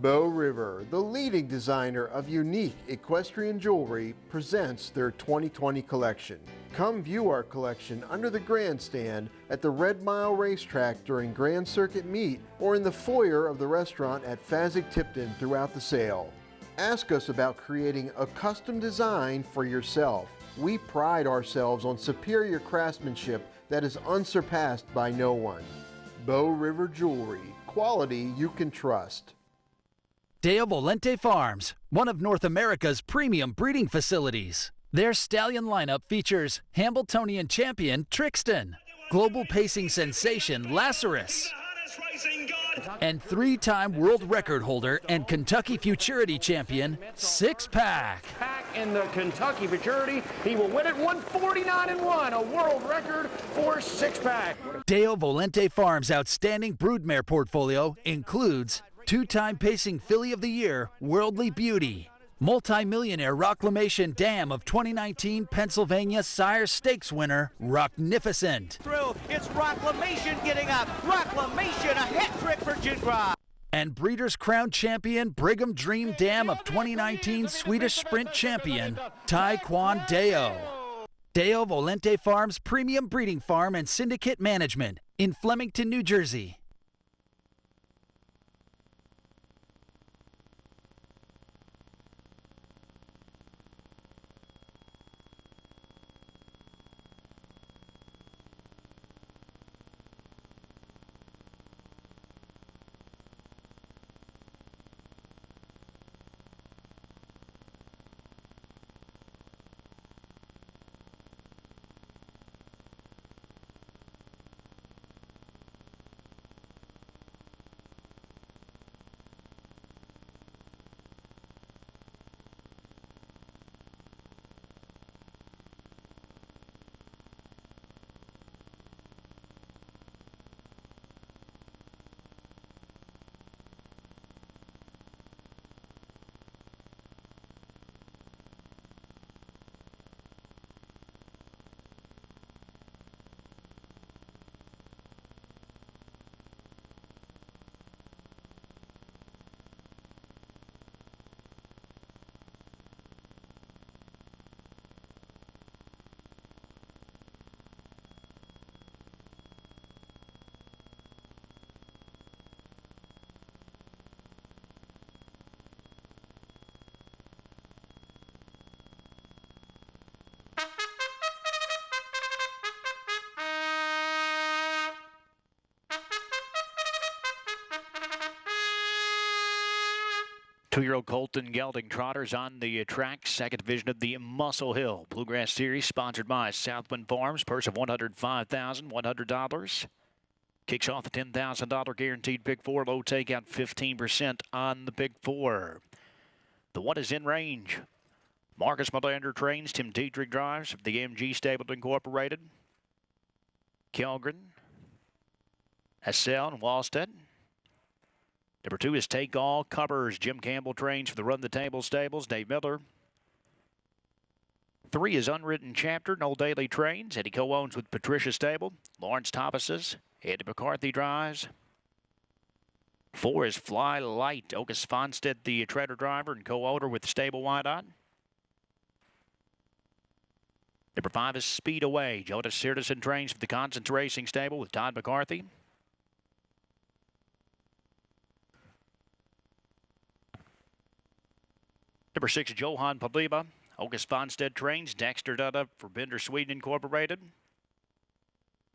Bow River, the leading designer of unique equestrian jewelry, presents their 2020 collection. Come view our collection under the grandstand at the Red Mile Racetrack during Grand Circuit Meet or in the foyer of the restaurant at Fazig-Tipton throughout the sale. Ask us about creating a custom design for yourself. We pride ourselves on superior craftsmanship that is unsurpassed by no one. Bow River Jewelry, quality you can trust. Deo Volente Farms, one of North America's premium breeding facilities. Their stallion lineup features Hambletonian champion Trixton, global pacing sensation Lazarus, and three-time world record holder and Kentucky Futurity champion Six Pack. In the Kentucky Futurity, he will win it 149-1, a world record for Six Pack. Deo Volente Farms' outstanding broodmare portfolio includes two-time pacing filly of the year, Worldly Beauty, multi-millionaire Rocklamation Dam of 2019 Pennsylvania Sire Stakes winner, Rocknificent. Through, it's Rocklamation getting up. Rocklamation, a hat trick for Gingras. And Breeders' Crown champion, Brigham Dream Dam of 2019 Swedish Sprint champion, Taekwon Deo. Deo Volente Farms Premium Breeding Farm and Syndicate Management in Flemington, New Jersey. Two-year-old Colton Gelding Trotters on the track, second division of the Muscle Hill Bluegrass Series, sponsored by Southwind Farms. Purse of $105,100. Kicks off the $10,000 guaranteed pick four. Low takeout 15% on the pick four. The one is in range. Marcus Melander trains. Tim Dietrich drives. The MG Stable Incorporated. Kelgren, Hassel, and Wallstead. Number two is Take All Covers. Jim Campbell trains for the Run the Table Stables. Dave Miller. Three is Unwritten Chapter. Noel Daly trains. Eddie co-owns with Patricia Stable. Lawrence Thomases. Eddie McCarthy drives. Four is Fly Light. Otis Fonstead, the treader driver and co-owner with Stable Wyandotte. Number five is Speed Away. Jonas Sirtison trains for the Constance Racing Stable with Todd McCarthy. Number six, Johan Paliba. August Fonstead trains. Dexter Dutta for Bender Sweden Incorporated.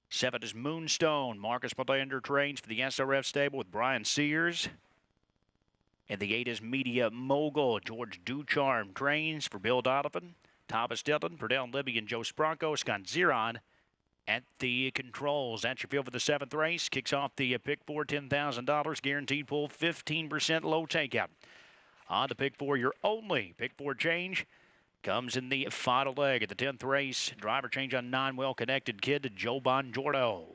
Seven is Moonstone. Marcus Melander trains for the SRF stable with Brian Sears. And the eight is Media Mogul. George Ducharme trains for Bill Donovan. Thomas Dillon, Perdell Libby, and Joe Spronko. Scott Ziron at the controls. That's your field for the seventh race. Kicks off the pick four, $10,000. Guaranteed pull, 15% low takeout. On the pick four, your only pick four change comes in the final leg at the 10th race. Driver change on 9 well-connected kid to Joe Bongiorno.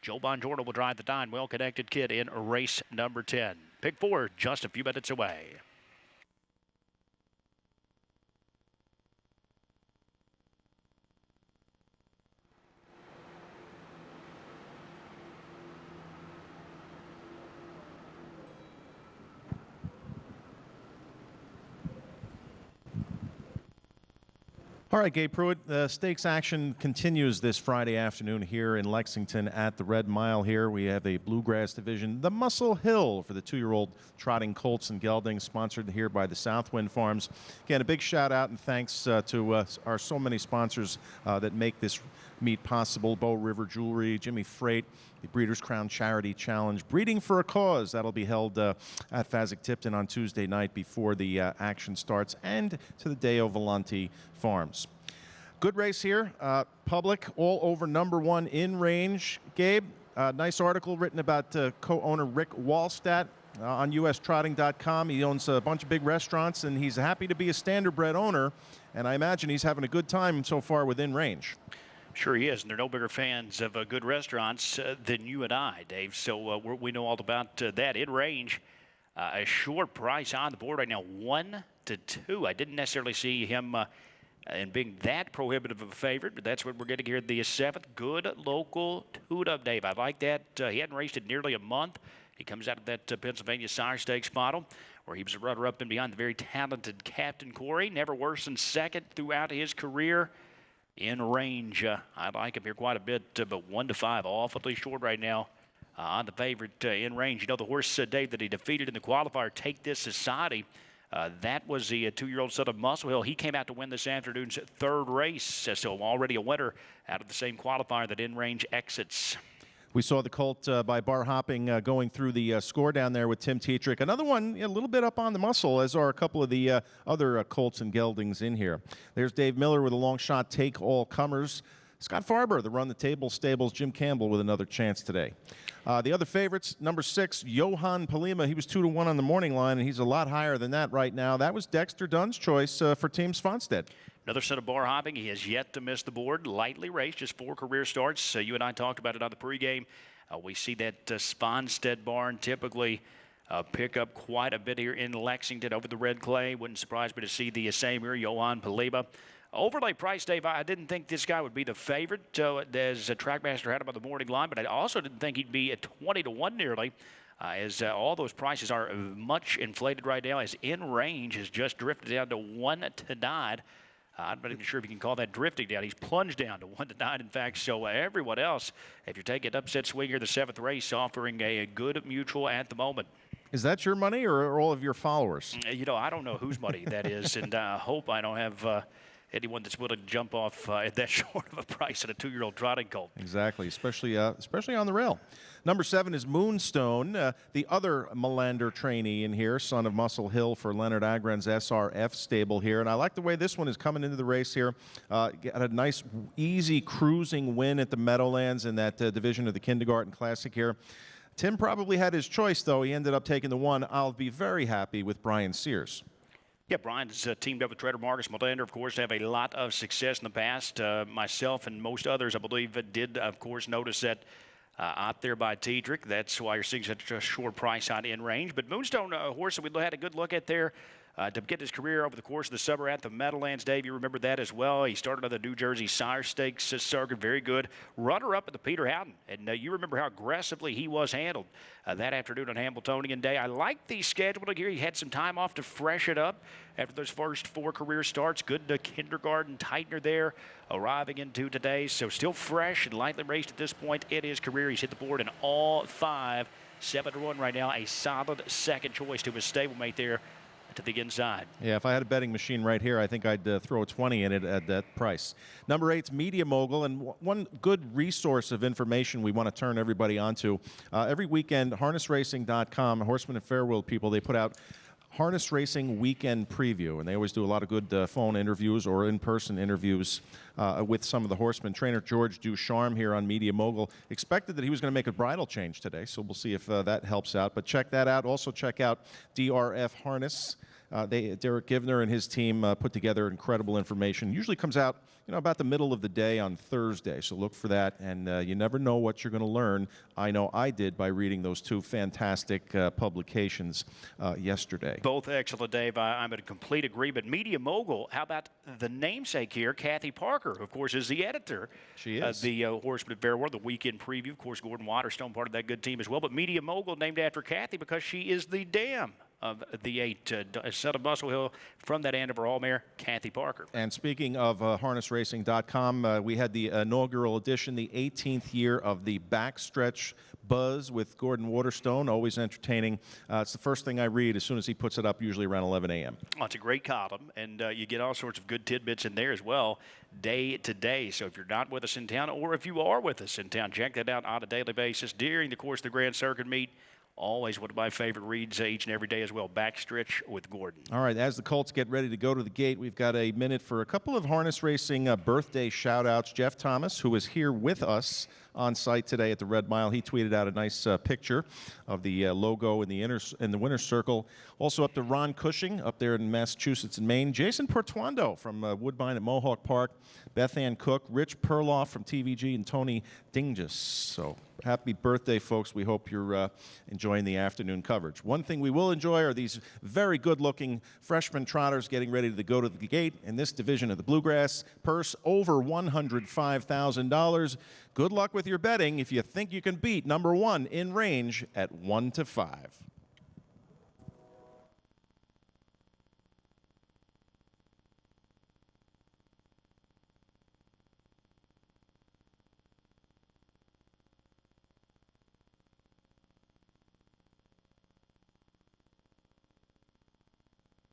Joe Bongiorno will drive the 9 well-connected kid in race number 10. Pick four just a few minutes away. All right, Gabe Pruitt, the stakes action continues this Friday afternoon here in Lexington at the Red Mile here. We have a Bluegrass division, the Muscle Hill for the 2-year-old trotting colts and geldings, sponsored here by the Southwind Farms. Again, a big shout out and thanks to our so many sponsors that make this meet possible. Bow River Jewelry, Jimmy Freight, the Breeders' Crown Charity Challenge, Breeding for a Cause. That'll be held at Fasig-Tipton on Tuesday night before the action starts, and to the Deo Volante Farms. Good race here. Public all over #1 in range. Gabe, nice article written about co-owner Rick Wallstatt on ustrotting.com. He owns a bunch of big restaurants, and he's happy to be a standardbred owner, and I imagine he's having a good time so far within range. Sure he is, and they're no bigger fans of good restaurants than you and I, Dave. So we know all about that. In range, a short price on the board right now, 1-2. I didn't necessarily see him and being that prohibitive of a favorite, but that's what we're getting here at the 7th. Good local tune-up, Dave. I like that. He hadn't raced in nearly a month. He comes out of that Pennsylvania Sire Stakes model, where he was a runner-up and behind the very talented Captain Corey. Never worse than second throughout his career. In range, I like him here quite a bit, but 1-5, awfully short right now on the favorite in range. You know, the horse, Dave, that he defeated in the qualifier, Take This Society, that was the 2-year-old son of Muscle Hill. He came out to win this afternoon's 3rd race, so already a winner out of the same qualifier that in range exits. We saw the colt by Bar Hopping going through the score down there with Tim Tetrick. Another one a little bit up on the muscle, as are a couple of the other colts and geldings in here. There's Dave Miller with a long shot, Take All Comers. Scott Farber, the Run the Table Stables, Jim Campbell with another chance today. The other favorites, number 6, Johan Palima. He was 2-1 on the morning line, and he's a lot higher than that right now. That was Dexter Dunn's choice for Team Svanstedt. Another set of Bar Hopping. He has yet to miss the board. Lightly raced, just 4 career starts. You and I talked about it on the pregame. We see that Svanstedt barn typically pick up quite a bit here in Lexington over the red clay. Wouldn't surprise me to see the same here, Johan Palima. Overlay price, Dave, I didn't think this guy would be the favorite as a Trackmaster had him on the morning line, but I also didn't think he'd be at 20-1 nearly, as all those prices are much inflated right now, as in range has just drifted down to 1-9. I'm not even sure if you can call that drifting down. He's plunged down to 1-9, in fact. So everyone else, if you're taking upset swing here, the 7th race, offering a good mutual at the moment. Is that your money or all of your followers? You know, I don't know whose money that is, and I hope I don't have anyone that's willing to jump off at that short of a price at a 2-year-old trotting colt. Exactly, especially on the rail. Number 7 is Moonstone, the other Melander trainee in here, son of Muscle Hill for Leonard Agren's SRF stable here. And I like the way this one is coming into the race here. Got a nice, easy cruising win at the Meadowlands in that division of the Kindergarten Classic here. Tim probably had his choice, though. He ended up taking the one. I'll be very happy with Brian Sears. Yeah, Brian's teamed up with Trader Marcus Melander, of course, have a lot of success in the past. Myself and most others, I believe, did, of course, notice that out there by Tetrick. That's why you're seeing such a short price on in range. But Moonstone, a horse that we had a good look at there to get his career over the course of the summer at the Meadowlands. Dave, you remember that as well. He started on the New Jersey Sire Stakes circuit, very good. Runner-up at the Peter Howden. And you remember how aggressively he was handled that afternoon on Hambletonian Day. I like the scheduling here. He had some time off to freshen up after those first 4 career starts. Good kindergarten tightener there arriving into today. So still fresh and lightly raced at this point in his career. He's hit the board in all 5. 7-1 right now. A solid second choice to his stablemate there to the inside. Yeah, if I had a betting machine right here, I think I'd throw a 20 in it at that price. Number 8's Media Mogul, and one good resource of information we want to turn everybody onto. Every weekend, harnessracing.com, Horseman and Fairworld people, they put out Harness Racing Weekend Preview, and they always do a lot of good phone interviews or in-person interviews with some of the horsemen. Trainer George Ducharme here on Media Mogul expected that he was going to make a bridle change today, so we'll see if that helps out. But check that out. Also check out DRF Harness. Derek Givner and his team put together incredible information. Usually comes out, about the middle of the day on Thursday. So look for that, and you never know what you're going to learn. I know I did by reading those 2 fantastic publications yesterday. Both excellent, Dave. I'm in complete agreement. Media Mogul, how about the namesake here, Kathy Parker, who, of course, is the editor. She is. The Horseman of Fairworld, the weekend preview. Of course, Gordon Waterstone, part of that good team as well. But Media Mogul named after Kathy because she is the dam of the 8. Son of Muscle Hill from that Andover All-Mare, Kathy Parker. And speaking of harnessracing.com, we had the inaugural edition, the 18th year of the Backstretch Buzz with Gordon Waterstone, always entertaining. It's the first thing I read as soon as he puts it up, usually around 11 a.m. Well, it's a great column, and you get all sorts of good tidbits in there as well, day to day. So if you're not with us in town, or if you are with us in town, check that out on a daily basis during the course of the Grand Circuit meet. Always one of my favorite reads each and every day as well, Backstretch with Gordon. All right, as the Colts get ready to go to the gate, we've got a minute for a couple of harness racing birthday shout-outs. Jeff Thomas, who is here with us on site today at the Red Mile, he tweeted out a nice picture of the logo in the winner's circle. Also up to Ron Cushing up there in Massachusetts and Maine. Jason Portuando from Woodbine at Mohawk Park. Beth Ann Cook, Rich Perloff from TVG, and Tony Dingus. So happy birthday, folks. We hope you're enjoying the afternoon coverage. One thing we will enjoy are these very good-looking freshman trotters getting ready to go to the gate in this division of the Bluegrass. Purse over $105,000. Good luck with your betting if you think you can beat number 1 in range at 1 to 5.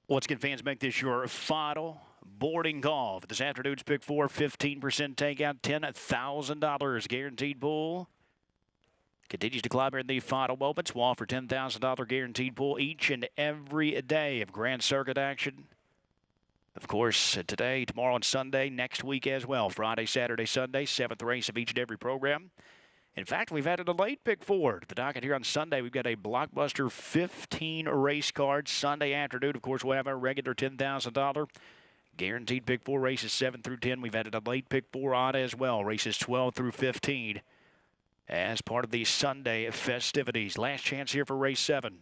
Once again, fans, make this your final boarding call for this afternoon's Pick 4. 15% takeout, $10,000 guaranteed pool. Continues to climb here in the final moments. We'll offer $10,000 guaranteed pool each and every day of Grand Circuit action. Of course, today, tomorrow, and Sunday, next week as well. Friday, Saturday, Sunday, 7th race of each and every program. In fact, we've added a late Pick 4 to the docket here on Sunday. We've got a blockbuster 15 race card Sunday afternoon. Of course, we'll have our regular $10,000 guaranteed Pick 4 races 7 through 10. We've added a late Pick 4 on as well, races 12 through 15 as part of the Sunday festivities. Last chance here for race 7.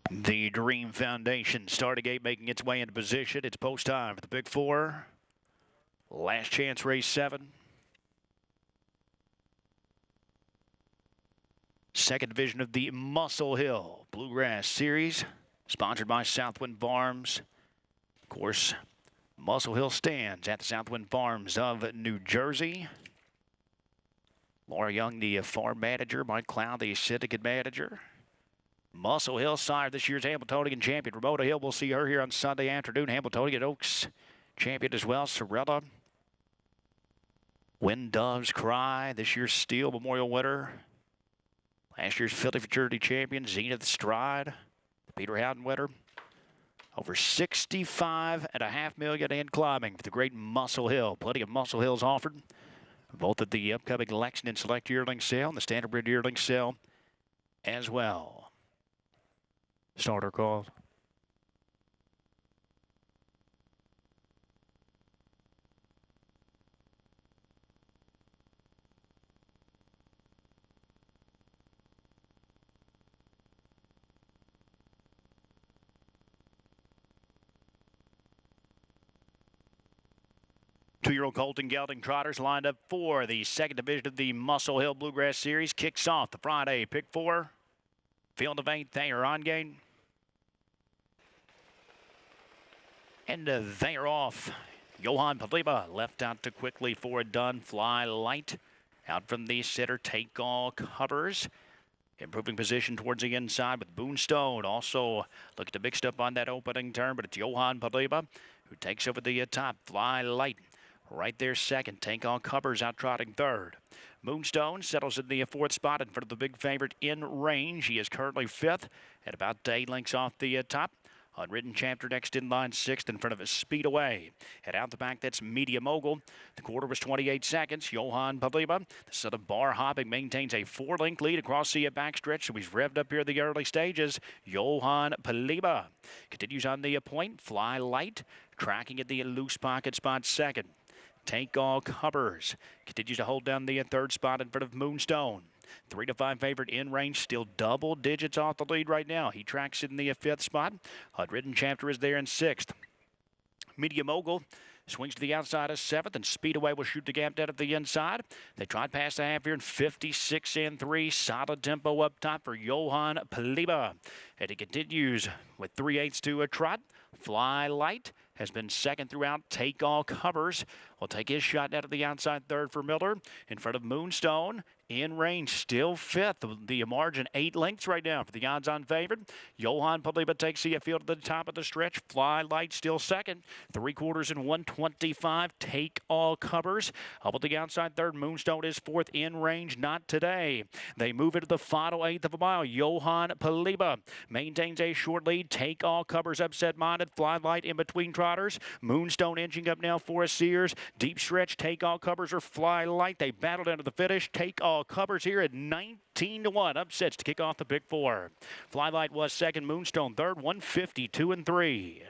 The Dream Foundation starting gate making its way into position. It's post time for the Big 4. Last chance race 7. Second division of the Muscle Hill Bluegrass Series, sponsored by Southwind Farms. Of course, Muscle Hill stands at the Southwind Farms of New Jersey. Laura Young, the farm manager. Mike Cloud, the syndicate manager. Muscle Hill sire, this year's Hamiltonian champion. Ramona Hill, we'll see her here on Sunday afternoon. Hamiltonian Oaks champion as well. Sorella. When Doves Cry, this year's Steel Memorial winner. Last year's Philly Fraternity champion, Zenith Stride. The Peter Howden winner. Over $65.5 million and climbing for the great Muscle Hill. Plenty of Muscle Hills offered. Both at the upcoming Lexington Select Yearling Sale and the Standardbred Yearling Sale as well. Starter called. Two-year-old Colton Gelding trotters lined up for the second division of the Muscle Hill Bluegrass Series. Kicks off the Friday Pick 4. Field of 8, they are on game. And they are off. Johan Paliba left out to quickly for a done. Fly light out from the sitter. Take all covers. Improving position towards the inside with Boone Stone. Also looking to mix up on that opening turn, but it's Johan Paliba who takes over the top. Fly Light right there second. Take On Covers out trotting third. Moonstone settles in the fourth spot in front of the big favorite In Range. He is currently fifth at about 8 lengths off the top. Unwritten Chapter next in line sixth in front of his Speed Away. Head out the back, that's Media Mogul. The quarter was 28 seconds. Johan Paliba, the son of Bar Hopping, maintains a 4-length lead across the backstretch. So he's revved up here in the early stages. Johan Paliba continues on the point. Fly Light tracking at the loose pocket spot second. Take All Covers continues to hold down the third spot in front of Moonstone. 3 to 5 favorite In Range, still double digits off the lead right now. He tracks in the fifth spot. Unwritten Chapter is there in sixth. Media Mogul swings to the outside of seventh, and Speedaway will shoot the gap down at the inside. They tried past the half here in 56 and 3. Solid tempo up top for Johan Paliba. And he continues with 3/8 to a trot. Fly Light has been second throughout. Take All Covers will take his shot out of the outside third for Miller. In front of Moonstone. In Range still fifth. The margin 8 lengths right now for the odds-on favorite. Johan Paliba takes the field to the top of the stretch. Fly Light still second. 3/4 and 125. Take All Covers. Up at the outside third. Moonstone is fourth. In Range not today. They move into the final eighth of a mile. Johan Paliba maintains a short lead. Take All Covers upset-minded. Fly Light in between trotters. Moonstone inching up now for Sears. Deep stretch. Take All Covers or Fly Light. They battled into the finish. Take All Covers here at 19 to 1. Upsets to kick off the Big Four. Fly Light was second. Moonstone third. 152 and 3.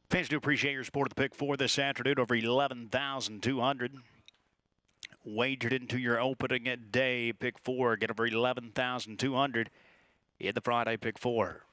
Fans do appreciate your support of the Pick Four this afternoon. Over 11,200 wagered into your opening day Pick Four. Get over 11,200 in the Friday Pick Four.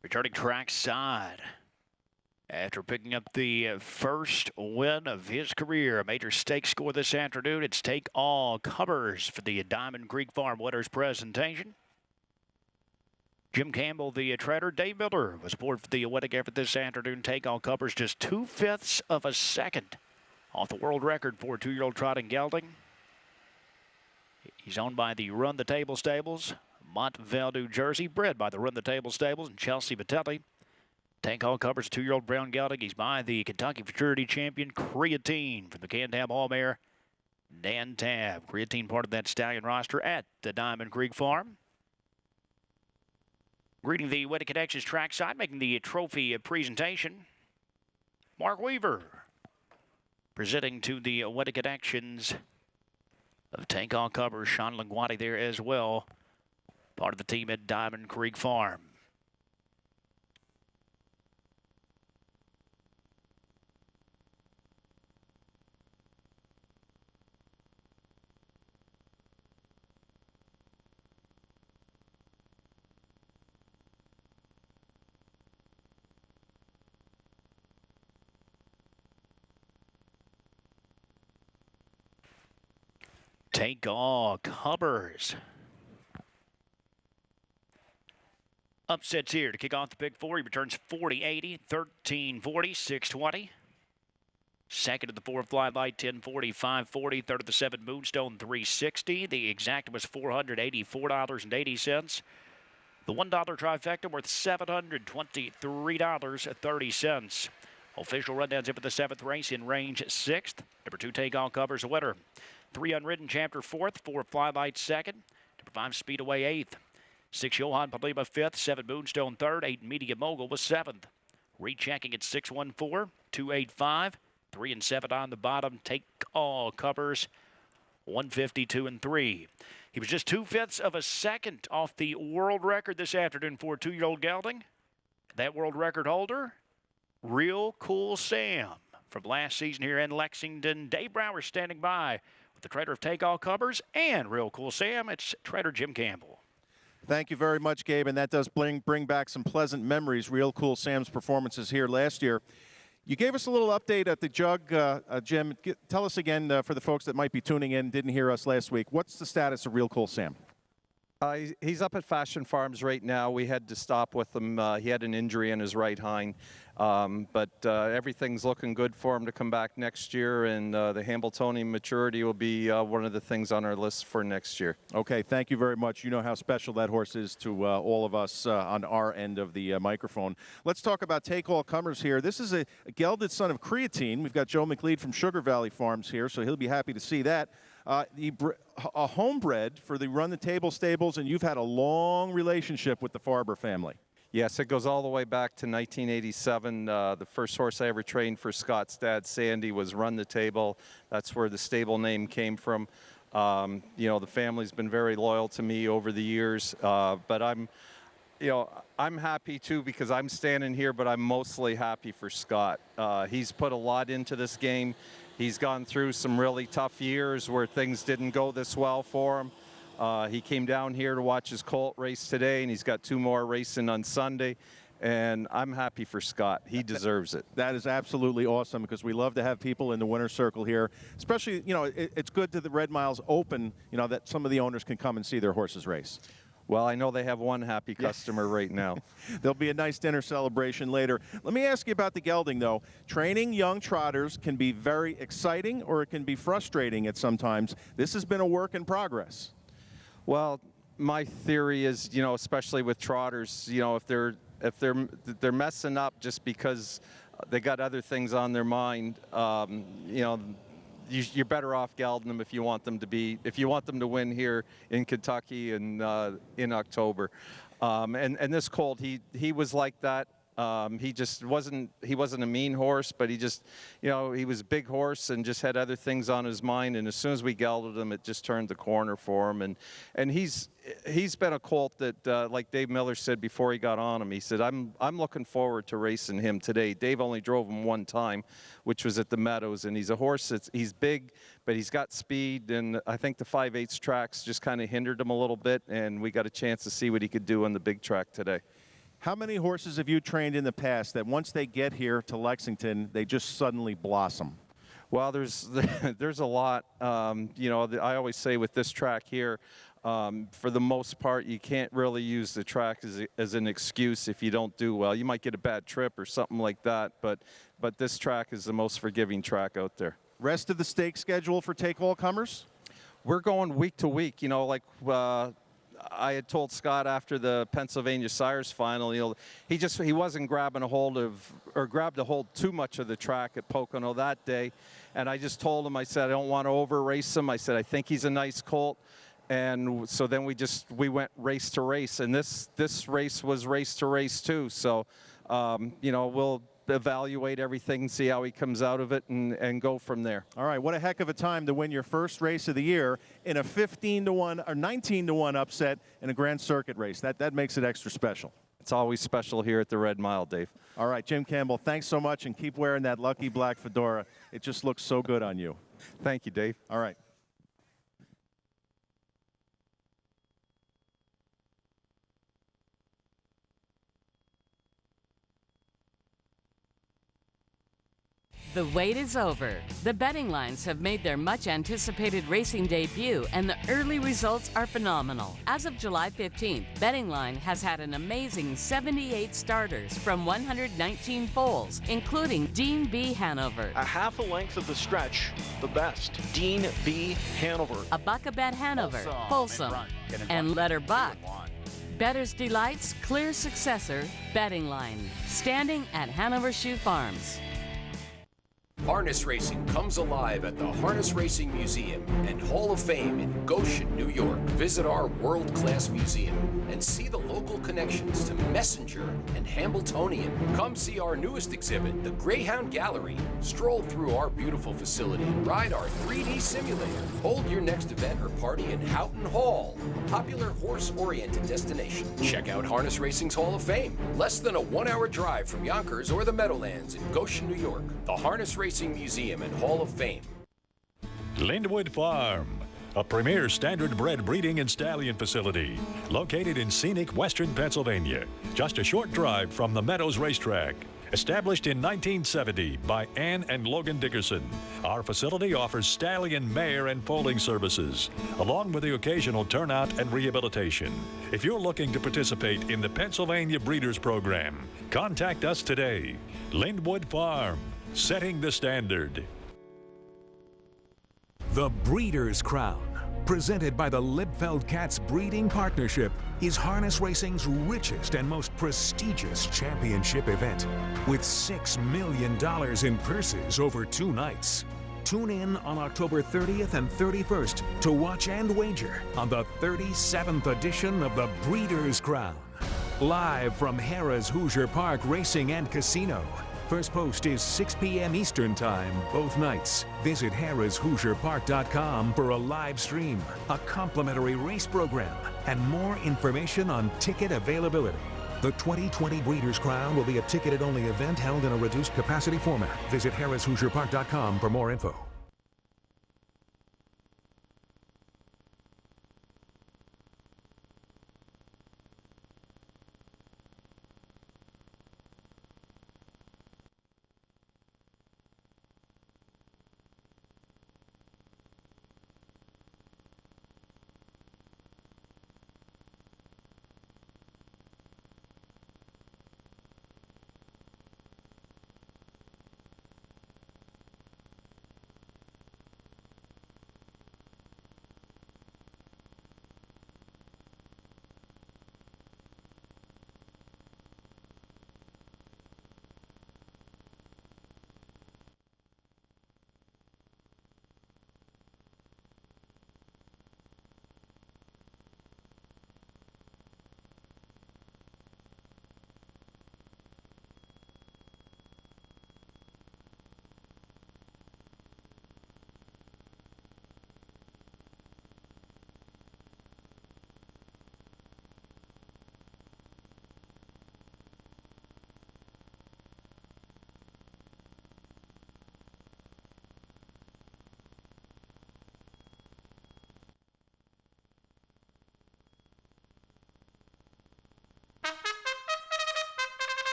Returning trackside after picking up the first win of his career, a major stakes score this afternoon. It's Take All Covers for the Diamond Creek Farm Winners presentation. Jim Campbell, the trader. Dave Miller was aboard for the winning effort this afternoon. Take All Covers just 2/5 of a second off the world record for 2-year-old trotting gelding. He's owned by the Run the Table Stables, Montvale, New Jersey, bred by the Run the Table Stables and Chelsea Vitelli. Take All Covers, 2-year-old brown gelding. He's by the Kentucky Futurity Champion Creatine from the Can-Tab All-Mare Dan Tab. Creatine part of that stallion roster at the Diamond Creek Farm. Greeting the Winning Connections trackside, making the trophy presentation, Mark Weaver. Presenting to the Wedding Connections of Take-All Covers, Sean Linguati there as well. Part of the team at Diamond Creek Farm. Take-All Covers. Upsets here to kick off the Big Four. He returns 40-80, 13-40, 6-20. Second of the four, Flyby, 10-40, 5-40. Third of the seven, Moonstone, 360. The exact was $484.80. The $1 trifecta worth $723.30. Official rundowns in for the seventh race in range sixth. Number 2, Take-All Covers, a winner. 3 Unridden Chapter fourth, 4 Flyby second, number 5 Speedaway eighth, 6 Johan Palima fifth, 7 Moonstone third, 8 Media Mogul was seventh. Rechecking at 614, 285, 3 and 7 on the bottom. Take-All Covers, 152 and 3. He was just 2/5 of a second off the world record this afternoon for 2-year-old gelding. That world record holder, Real Cool Sam from last season here in Lexington. Dave Brower standing by. The trader of Take-All Covers and Real Cool Sam, it's trader Jim Campbell. Thank you very much, Gabe, and that does bring back some pleasant memories. Real Cool Sam's performances here last year. You gave us a little update at the Jug, Jim. Tell us again, for the folks that might be tuning in, didn't hear us last week, what's the status of Real Cool Sam? He's up at Fashion Farms right now. We had to stop with him. He had an injury in his right hind. But everything's looking good for him to come back next year, and the Hambletonian maturity will be one of the things on our list for next year. Okay, thank you very much. You know how special that horse is to all of us on our end of the microphone. Let's talk about Take-All Covers here. This is a gelded son of Creatine. We've got Joe McLeod from Sugar Valley Farms here, so he'll be happy to see that. A homebred for the Run the Table stables, and you've had a long relationship with the Farber family. Yes, it goes all the way back to 1987. The first horse I ever trained for Scott's dad, Sandy, was Run the Table. That's where the stable name came from. You know, the family's been very loyal to me over the years, but I'm happy too because I'm standing here, but I'm mostly happy for Scott. He's put a lot into this game. He's gone through some really tough years where things didn't go this well for him. He came down here to watch his colt race today, and he's got 2 more racing on Sunday. And I'm happy for Scott. He deserves it. That is absolutely awesome because we love to have people in the winner's circle here. Especially, you know, it's good that the Red Mile's open, you know, that some of the owners can come and see their horses race. Well, I know they have one happy customer right now. There'll be a nice dinner celebration later. Let me ask you about the gelding, though. Training young trotters can be very exciting or it can be frustrating at sometimes. This has been a work in progress. Well, my theory is, you know, especially with trotters, you know, if they're messing up just because they got other things on their mind, you know, you're better off gelding them if you want them to win here in Kentucky and in October. And this colt, he was like that. He just wasn't a mean horse, but he just, you know, he was a big horse and just had other things on his mind. And as soon as we gelded him, it just turned the corner for him. And he's been a colt that, like Dave Miller said before he got on him, he said, I'm looking forward to racing him today. Dave only drove him one time, which was at the Meadows. And he's a horse he's big, but he's got speed. And I think the 5/8 tracks just kind of hindered him a little bit. And we got a chance to see what he could do on the big track today. How many horses have you trained in the past that once they get here to Lexington, they just suddenly blossom? Well, there's a lot. You know, I always say with this track here, for the most part, you can't really use the track as an excuse if you don't do well. You might get a bad trip or something like that, but this track is the most forgiving track out there. Rest of the stake schedule for Take-All Comers? We're going week to week. You know, like I had told Scott after the Pennsylvania Sires final, you know, he wasn't grabbing a hold too much of the track at Pocono that day. And I just told him, I said, I don't want to over race him. I said, I think he's a nice colt. And so then we went race to race, and this race was race to race too. So, you know, evaluate everything, see how he comes out of it, and go from there. All right, what a heck of a time to win your first race of the year in a 15-1 or 19-1 upset in a Grand Circuit race. That makes it extra special. It's always special here at the Red Mile, Dave. All right, Jim Campbell, thanks so much, and keep wearing that lucky black fedora. It just looks so good on you. Thank you, Dave. All right. The wait is over. The betting lines have made their much-anticipated racing debut, and the early results are phenomenal. As of July 15th, Betting Line has had an amazing 78 starters from 119 foals, including Dean B. Hanover, a half a length of the stretch, the best, Dean B. Hanover, a Buckabet Hanover, Folsom, and Letter Buck. Better's Delight's clear successor, Betting Line, standing at Hanover Shoe Farms. Harness racing comes alive at the Harness Racing Museum and Hall of Fame in Goshen, New York. Visit our world-class museum and see the local connections to Messenger and Hambletonian. Come see our newest exhibit, the Greyhound Gallery. Stroll through our beautiful facility and ride our 3D simulator. Hold your next event or party in Houghton Hall, a popular horse-oriented destination. Check out Harness Racing's Hall of Fame, less than a 1-hour drive from Yonkers or the Meadowlands in Goshen, New York. The Harness Racing Museum and Hall of Fame. Lindwood Farm, a premier standard bred breeding and stallion facility located in scenic western Pennsylvania, just a short drive from the Meadows Racetrack. Established in 1970 by Ann and Logan Dickerson, our facility offers stallion, mare, and foaling services, along with the occasional turnout and rehabilitation. If you're looking to participate in the Pennsylvania Breeders Program, contact us today. Lindwood Farm, setting the standard. The Breeders' Crown, presented by the Liebfeld Cats Breeding Partnership, is harness racing's richest and most prestigious championship event, with $6 million in purses over 2 nights. Tune in on October 30th and 31st to watch and wager on the 37th edition of the Breeders' Crown. Live from Harrah's Hoosier Park Racing and Casino. First post is 6 p.m. Eastern Time, both nights. Visit harrahshoosierpark.com for a live stream, a complimentary race program, and more information on ticket availability. The 2020 Breeders' Crown will be a ticketed-only event held in a reduced capacity format. Visit harrahshoosierpark.com for more info.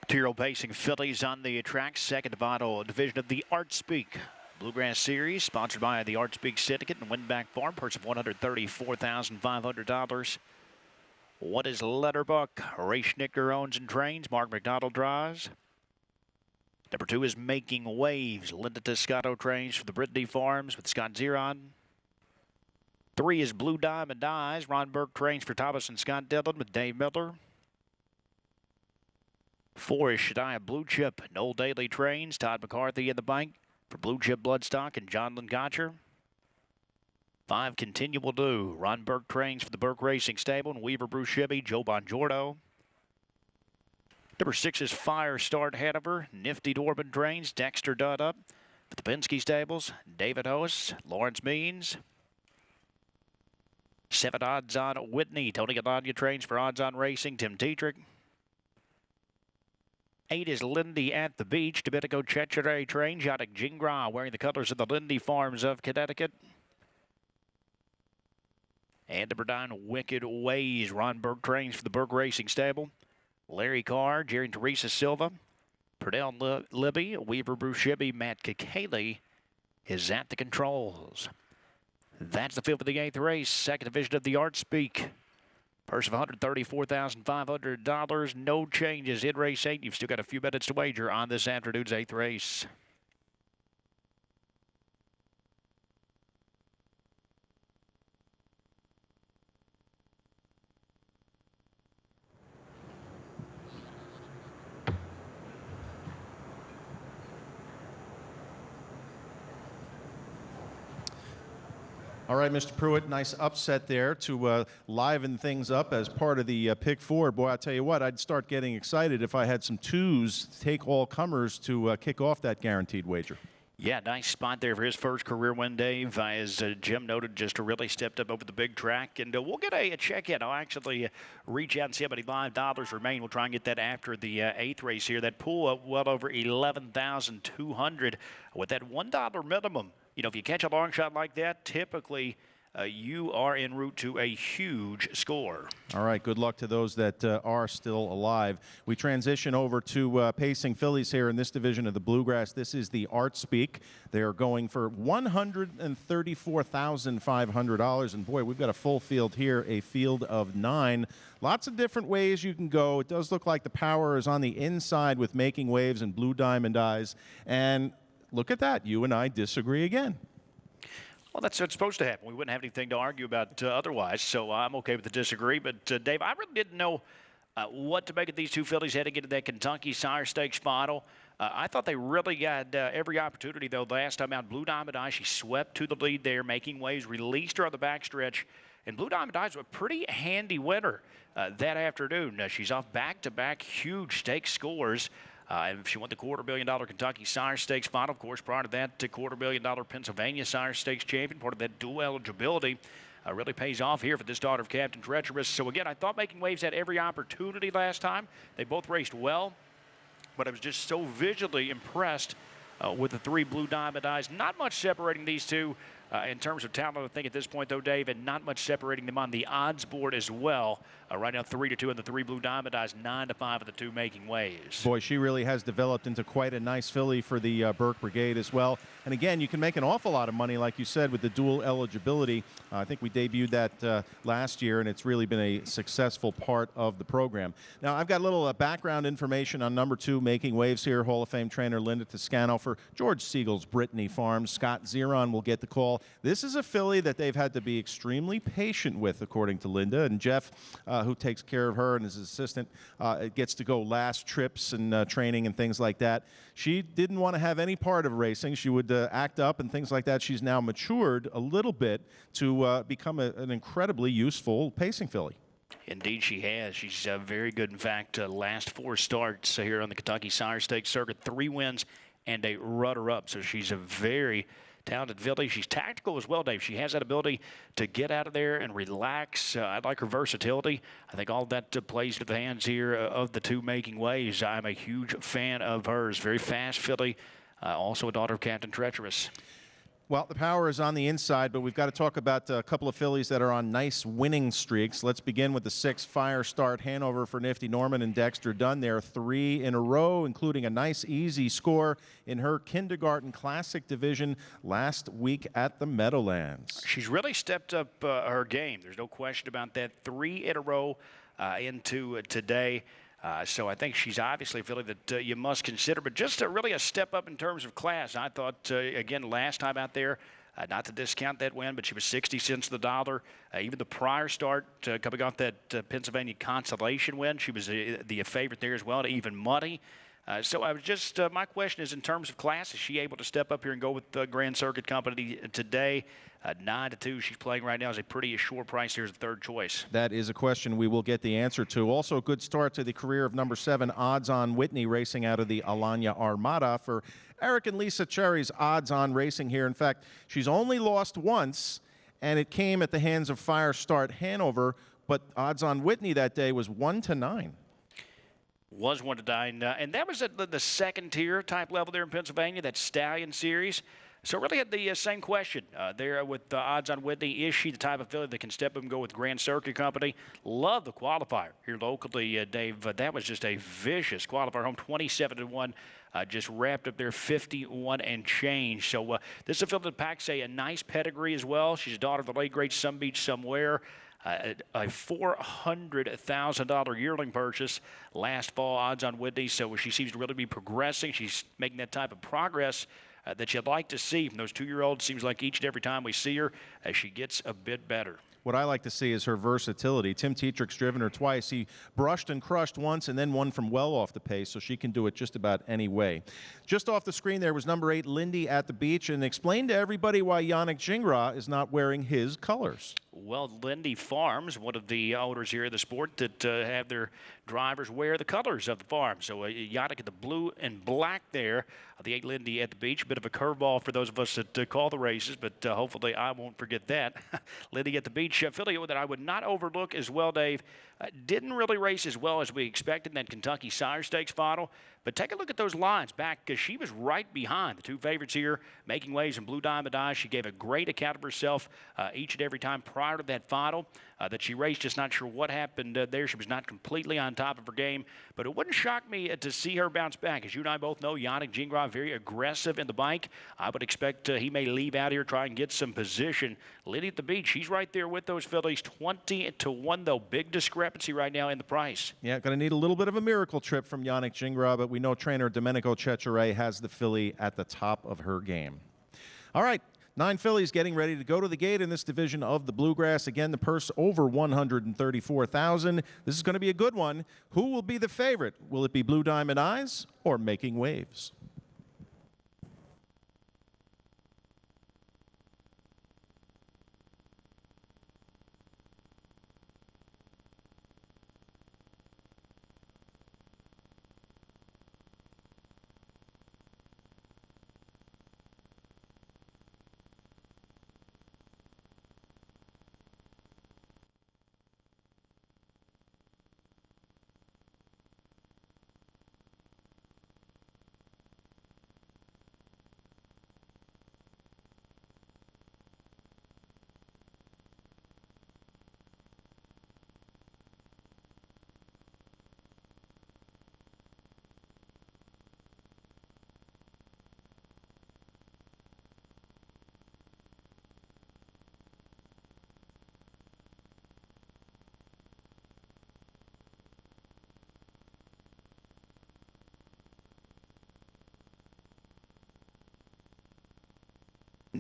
Two-year-old pacing fillies on the track, second final division of the Artspeak Bluegrass Series, sponsored by the Artspeak Syndicate and Winback Farm. Purse of $134,500. What is Letterbuck? Ray Schnicker owns and trains. Mark McDonald drives. Number 2 is Making Waves. Linda Toscato trains for the Brittany Farms with Scott Zeron. 3 is Blue Diamond Eyes. Ron Burke trains for Thomas and Scott Dillon with Dave Miller. 4 is Shadiah Blue Chip. Noel Daly trains. Todd McCarthy in the bank for Blue Chip Bloodstock and John Lynn Gotcher. 5 continue will do. Ron Burke trains for the Burke Racing Stable, and Weaver Brushibby, Joe Bongiorno. Number 6 is Fire Start Hanover. Nifty Dorman trains. Dexter Dunn up for the Penske Stables. David Host, Lawrence Means. 7 Odds On Whitney. Tony Galania trains for Odds On Racing. Tim Tetrick. 8 is Lindy at the Beach. Domenico Cecere trains. Yannick Gingras wearing the colors of the Lindy Farms of Connecticut. And number 9, Wicked Ways. Ron Burke trains for the Burke Racing Stable. Larry Carr, Jerry and Teresa Silva, Perdell Libby, Weaver Brushibby, Matt Kakaley is at the controls. That's the field for the 8th race, second division of the Art Speak. Purse of $134,500. No changes in race 8. You've still got a few minutes to wager on this afternoon's 8th race. All right, Mr. Pruitt, nice upset there to liven things up as part of the Pick 4. Boy, I'll tell you what, I'd start getting excited if I had some 2s, take all comers to kick off that guaranteed wager. Yeah, nice spot there for his first career win, Dave. As Jim noted, just really stepped up over the big track. And we'll get a check-in. I'll actually reach out and see how many live dollars remain. We'll try and get that after the 8th race here. That pool up well over $11,200 with that $1 minimum. You know, if you catch a long shot like that, typically you are en route to a huge score. All right, good luck to those that are still alive. We transition over to pacing fillies here in this division of the Bluegrass. This is the Art Speak. They are going for $134,500. And boy, we've got a full field here, a field of 9. Lots of different ways you can go. It does look like the power is on the inside with Making Waves and Blue Diamond Eyes. And look at that. You and I disagree again. Well, that's what's supposed to happen. We wouldn't have anything to argue about otherwise, so I'm okay with the disagree. But, Dave, I really didn't know what to make of these two fillies heading into that Kentucky Sire Stakes final. I thought they really got every opportunity, though. Last time out, Blue Diamond Eyes, she swept to the lead there, Making Waves, released her on the backstretch. And Blue Diamond Eyes was a pretty handy winner that afternoon. She's off back-to-back huge stakes scores. And she won the $250,000 Kentucky Sire Stakes final. Of course, prior to that, the $250,000 Pennsylvania Sire Stakes champion. Part of that dual eligibility really pays off here for this daughter of Captain Treacherous. So, again, I thought Making Waves had every opportunity last time. They both raced well, but I was just so visually impressed with the 3 Blue Diamond Eyes. Not much separating these two in terms of talent, I think, at this point, though, Dave, and not much separating them on the odds board as well. Right now, 3-2 in the 3 Blue Diamond Eyes, 9-5 of the 2 Making Waves. Boy, she really has developed into quite a nice filly for the Burke Brigade as well. And again, you can make an awful lot of money, like you said, with the dual eligibility. I think we debuted that last year, and it's really been a successful part of the program. Now, I've got a little background information on number 2, Making Waves here. Hall of Fame trainer Linda Toscano for George Siegel's Brittany Farms. Scott Zeron will get the call. This is a filly that they've had to be extremely patient with, according to Linda. And Jeff, who takes care of her and is his assistant, gets to go last trips and training and things like that. She didn't want to have any part of racing. She would act up and things like that. She's now matured a little bit to become an incredibly useful pacing filly. Indeed, she has. She's very good. In fact, last 4 starts here on the Kentucky Sire Stakes circuit, 3 wins and a runner-up. So she's a very talented filly. She's tactical as well, Dave. She has that ability to get out of there and relax. I like her versatility. I think all that plays to the hands here of the 2 Making Waves. I'm a huge fan of hers. Very fast filly. Also a daughter of Captain Treacherous. Well, the power is on the inside, but we've got to talk about a couple of fillies that are on nice winning streaks. Let's begin with the 6 Fire Start Hanover for Nifty Norman and Dexter Dunn there. 3 in a row, including a nice easy score in her Kindergarten Classic division last week at the Meadowlands. She's really stepped up her game. There's no question about that. 3 in a row into today. So I think she's obviously a filly that you must consider, but just really a step up in terms of class. I thought, again, last time out there, not to discount that win, but she was 60 cents to the dollar. Even the prior start, coming off that Pennsylvania Consolation win, she was the favorite there as well to even money. So I was just, my question is, in terms of class, is she able to step up here and go with the Grand Circuit Company today? 9-2, she's playing right now as a pretty assured price here as the third choice. That is a question we will get the answer to. Also, a good start to the career of number 7, Odds On Whitney, racing out of the Alanya Armada. For Eric and Lisa Cherry's Odds On racing here. In fact, she's only lost once, and it came at the hands of Fire Start Hanover, but Odds On Whitney that day was 1-9. Was 1-9, and that was at the second tier type level there in Pennsylvania, that Stallion Series. So really had the same question there with Odds On Whitney. Is she the type of filly that can step up and go with Grand Circuit Company? Love the qualifier here locally, Dave. That was just a vicious qualifier home, 27-1. Just wrapped up there 51 and change. So this is a filly that packs a nice pedigree as well. She's a daughter of the late great Some Beach Somewhere. A $400,000 yearling purchase last fall, Odds On Whitney. So she seems to really be progressing. She's making that type of progress that you'd like to see from those 2-year-olds. Seems like each and every time we see her, as she gets a bit better. What I like to see is her versatility. Tim Tetrick's driven her twice. He brushed and crushed once and then won from well off the pace, so she can do it just about any way. Just off the screen there was number 8, Lindy at the Beach, and explain to everybody why Yannick Gingras is not wearing his colors. Well, Lindy Farms, one of the owners here of the sport that have their drivers wear the colors of the farm. So Yannick at the blue and black there, the 8 Lindy at the Beach. A bit of a curveball for those of us that call the races, but hopefully I won't forget that. Lindy at the Beach, filly that I would not overlook as well, Dave. Didn't really race as well as we expected in that Kentucky Sire Stakes final. But take a look at those lines back, because she was right behind the 2 favorites here, making waves in Blue Diamond Eyes. She gave a great account of herself each and every time prior to that final that she raced. Just not sure what happened there. She was not completely on top of her game. But it wouldn't shock me to see her bounce back. As you and I both know, Yannick Gingras very aggressive in the bike. I would expect he may leave out here, try and get some position. Lindy at the Beach, she's right there with those fillies. 20-1, though. Big discrepancy right now in the price. Yeah, going to need a little bit of a miracle trip from Yannick Gingras, but we know trainer Domenico Cecere has the filly at the top of her game. All right, 9 fillies getting ready to go to the gate in this division of the Bluegrass. Again, the purse over $134,000. This is going to be a good one. Who will be the favorite? Will it be Blue Diamond Eyes or Making Waves?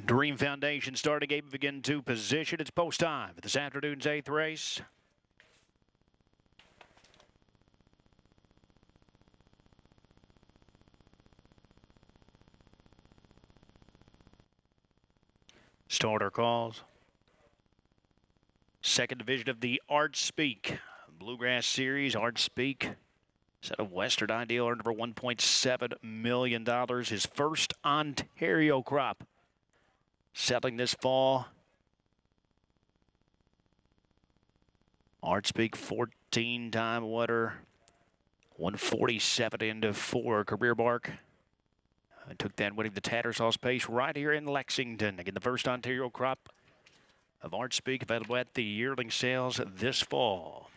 Dream Foundation starting gate begin to position. It's post time for this afternoon's 8th race. Starter calls. Second division of the Art Speak Bluegrass Series. Art Speak set a Western Ideal, earned over $1.7 million. His first Ontario crop. Settling this fall. Art Speak, 14-time winner. 147 into 4 career mark. I took that winning the Tattersall's pace right here in Lexington. Again, the first Ontario crop of Art Speak available at the yearling sales this fall.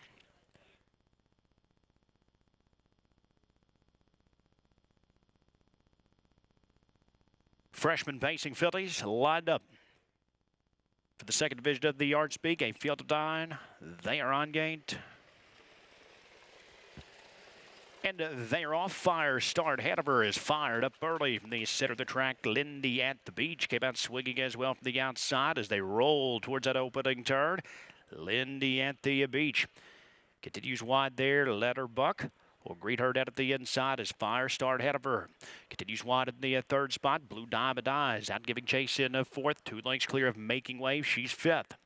Freshman pacing fillies lined up for the second division of the Art Speak. A Field of Dine. They are on gate. And they are off. Fire Start Hanover is fired up early from the center of the track. Lindy at the Beach came out swinging as well from the outside as they roll towards that opening turn. Lindy at the Beach continues wide there. Let her buck. will greet her down at the inside as Fire Start ahead of her. Continues wide in the third spot. Blue Diamond Eyes out giving chase in fourth. 2 lengths clear of Making Wave. She's fifth.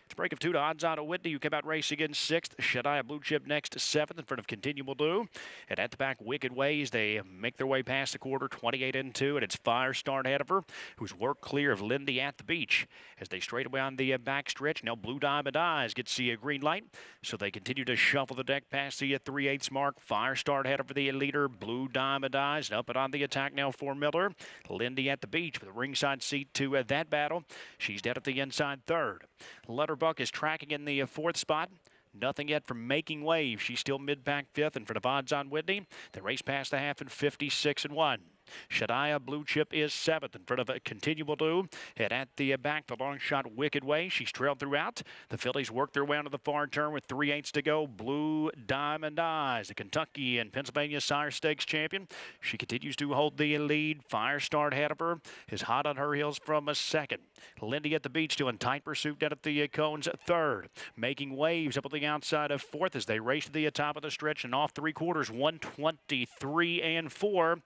It's a break of 2 to odds on to Whitney, who came out racing in sixth. Shadiah Blue Chip next, seventh in front of Continual Do. And at the back, Wicked Ways. They make their way past the quarter, 28 and 2. And it's Fire Start ahead of her, who's worked clear of Lindy at the beach. As they straight away on the back stretch, now Blue Diamond Eyes gets the green light. So they continue to shuffle the deck past the 3/8 mark. Fire Start ahead of the leader, Blue Diamond Eyes. And up and on the attack now for Miller. Lindy at the beach with a ringside seat to that battle. She's dead at the inside third. Letterbuck is tracking in the fourth spot. Nothing yet from Making Wave. She's still mid-pack fifth in front of odds on Whitney. The race past the half in 56 and 1. Shadiah Blue Chip is seventh in front of a Continual Do. And at the back, the long shot Wicked Way. She's trailed throughout. The fillies work their way onto the far turn with 3/8 to go. Blue Diamond Eyes, the Kentucky and Pennsylvania Sire Stakes champion. She continues to hold the lead. Fire Start ahead of her is hot on her heels from a second. Lindy at the beach doing tight pursuit down at the cones third. Making Waves up on the outside of fourth as they race to the top of the stretch and off 3/4, 123 and 4.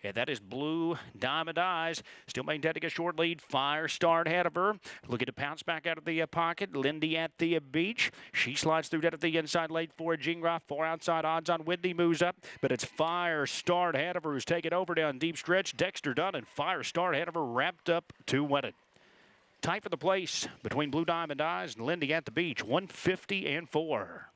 And that is Blue Diamond Eyes, still maintaining a short lead. Fire Start ahead of her. Looking to pounce back out of the pocket. Lindy at the beach. She slides through down at the inside late for Gingras. 4 outside odds on Whitney moves up. But it's Fire Start ahead of her who's taken over down deep stretch. Dexter Dunn and Fire Start ahead of her wrapped up to win it. Tight for the place between Blue Diamond Eyes and Lindy at the beach. 150 and 4.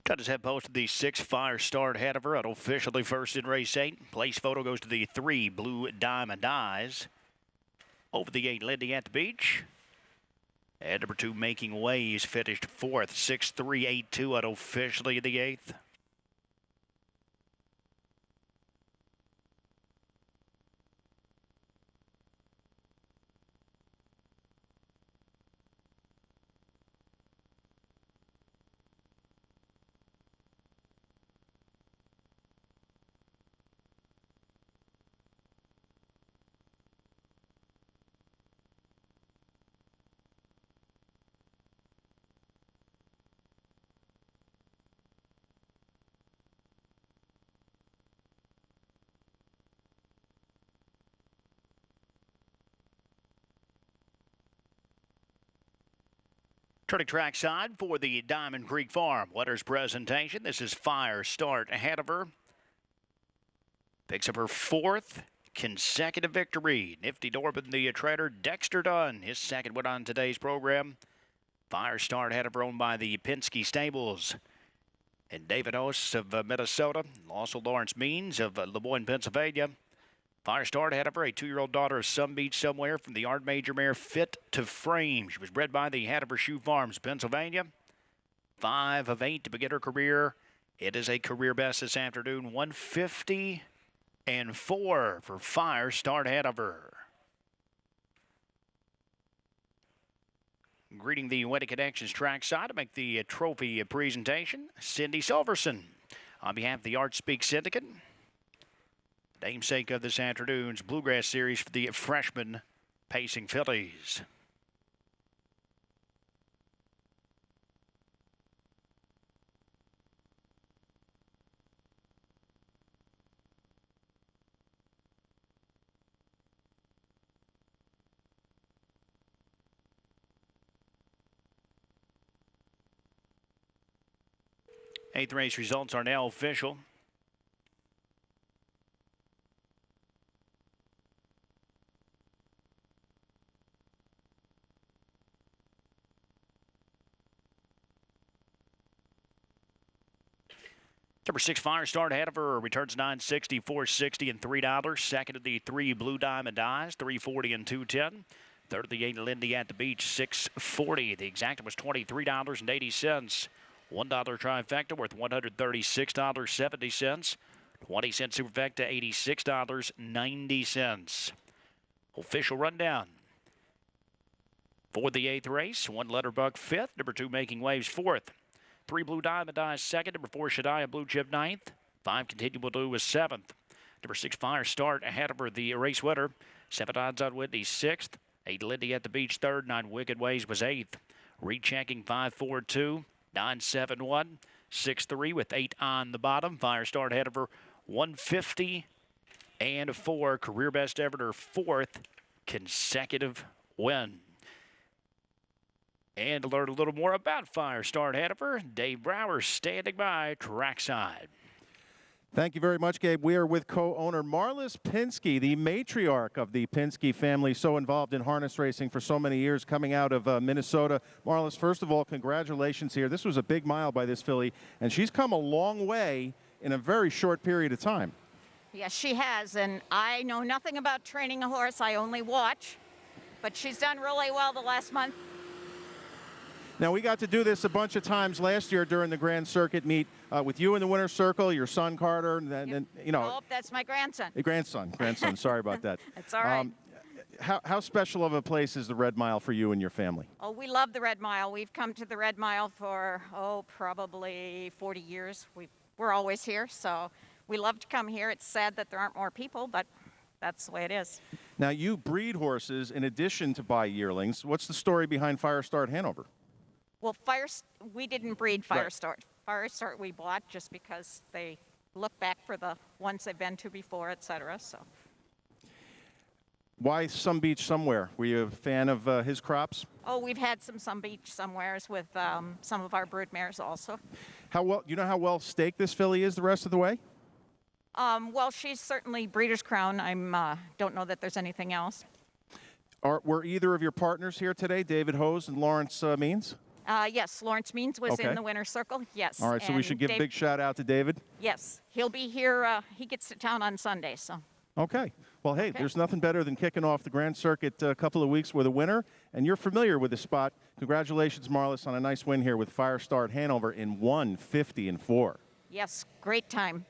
Judges have posted the 6 Fire Start ahead of her. Unofficially first in race 8. Place photo goes to the 3 Blue Diamond Eyes. Over the 8 Lindy at the beach. And number 2 Making Waves finished 4th. 6-3-8-2 unofficially in the 8th. Turning trackside for the Diamond Creek Farm Letters presentation. This is Fire Start ahead of her. Picks up her 4th consecutive victory. Nifty Dorbin, the trainer. Dexter Dunn, his 2nd win on today's program. Fire Start ahead of her, owned by the Penske Stables. And David Oss of Minnesota. Also Lawrence Means of Lemoyne, Pennsylvania. Fire Start ahead of her, a 2-year-old daughter of Some Beach Somewhere from the Ard Major mare Fit to Frame. She was bred by the Hanover Shoe Farms, Pennsylvania. 5 of 8 to begin her career. It is a career best this afternoon, 150 and 4 for Fire Start ahead of her. Greeting the Wedding Connections trackside to make the trophy presentation, Cindy Silverson. On behalf of the Art Speak Syndicate, namesake of this afternoon's Bluegrass Series for the freshman pacing fillies. Eighth race results are now official. Number 6, Fire Start ahead of her, returns $9.60, $4.60, and $3. Second of the 3, Blue Diamond Eyes, $3.40 and $2.10. Third of the 8, Lindy at the Beach, $6.40. The exacta was $23.80. $1 trifecta worth $136.70. 20-cent superfecta, $86.90. Official rundown. For the 8th race, 1 Letterbuck 5th, number 2 Making Waves 4th. 3 Blue Diamond Eyes 2nd, number 4 Shadiah Blue Chip 9th. 5 Continual Do was 7th. Number 6 Fire Start ahead of her, the race winner. 7 Odds on Whitney 6th. 8 Lindy at the Beach 3rd. 9 Wicked Ways was 8th. Rechecking 5-4-2. 9-7-1, 6-3 with 8 on the bottom. Fire Start ahead of her, 150 and 4. Career best ever, her 4th consecutive win. And to learn a little more about Fire Start ahead of her, Dave Brower standing by trackside. Thank you very much, Gabe. We are with co-owner Marlis Pinsky, the matriarch of the Pinsky family, so involved in harness racing for so many years, coming out of Minnesota. Marlis, first of all, congratulations here. This was a big mile by this filly, and she's come a long way in a very short period of time. Yes, she has, and I know nothing about training a horse. I only watch, but she's done really well the last month. Now, we got to do this a bunch of times last year during the Grand Circuit meet with you in the winner's circle, your son Carter, and you know. Oh, that's my grandson. Grandson. Sorry about that. It's all right. How special of a place is the Red Mile for you and your family? Oh, we love the Red Mile. We've come to the Red Mile for, probably 40 years. We're always here, so we love to come here. It's sad that there aren't more people, but that's the way it is. Now, you breed horses in addition to buy yearlings. What's the story behind Fire Start Hanover? Well, we didn't breed Fire Start. Fire Start we bought just because they look back for the ones they've been to before, etc. So. Why Some Beach Somewhere? Were you a fan of his crops? Oh, we've had Some Beach Somewheres with some of our brood mares also. You know how well staked this filly is the rest of the way? Well, she's certainly Breeders' Crown. I don't know that there's anything else. Were either of your partners here today, David Hose and Lawrence Means? Yes, Lawrence Means was in the winner's circle, yes. All right, so we should give a big shout out to David? Yes, he'll be here. He gets to town on Sunday, so. Okay. Well, hey, there's nothing better than kicking off the Grand Circuit a couple of weeks with a winner, and you're familiar with the spot. Congratulations, Marlis, on a nice win here with Fire Start Hanover in 150 and 4. Yes, great time.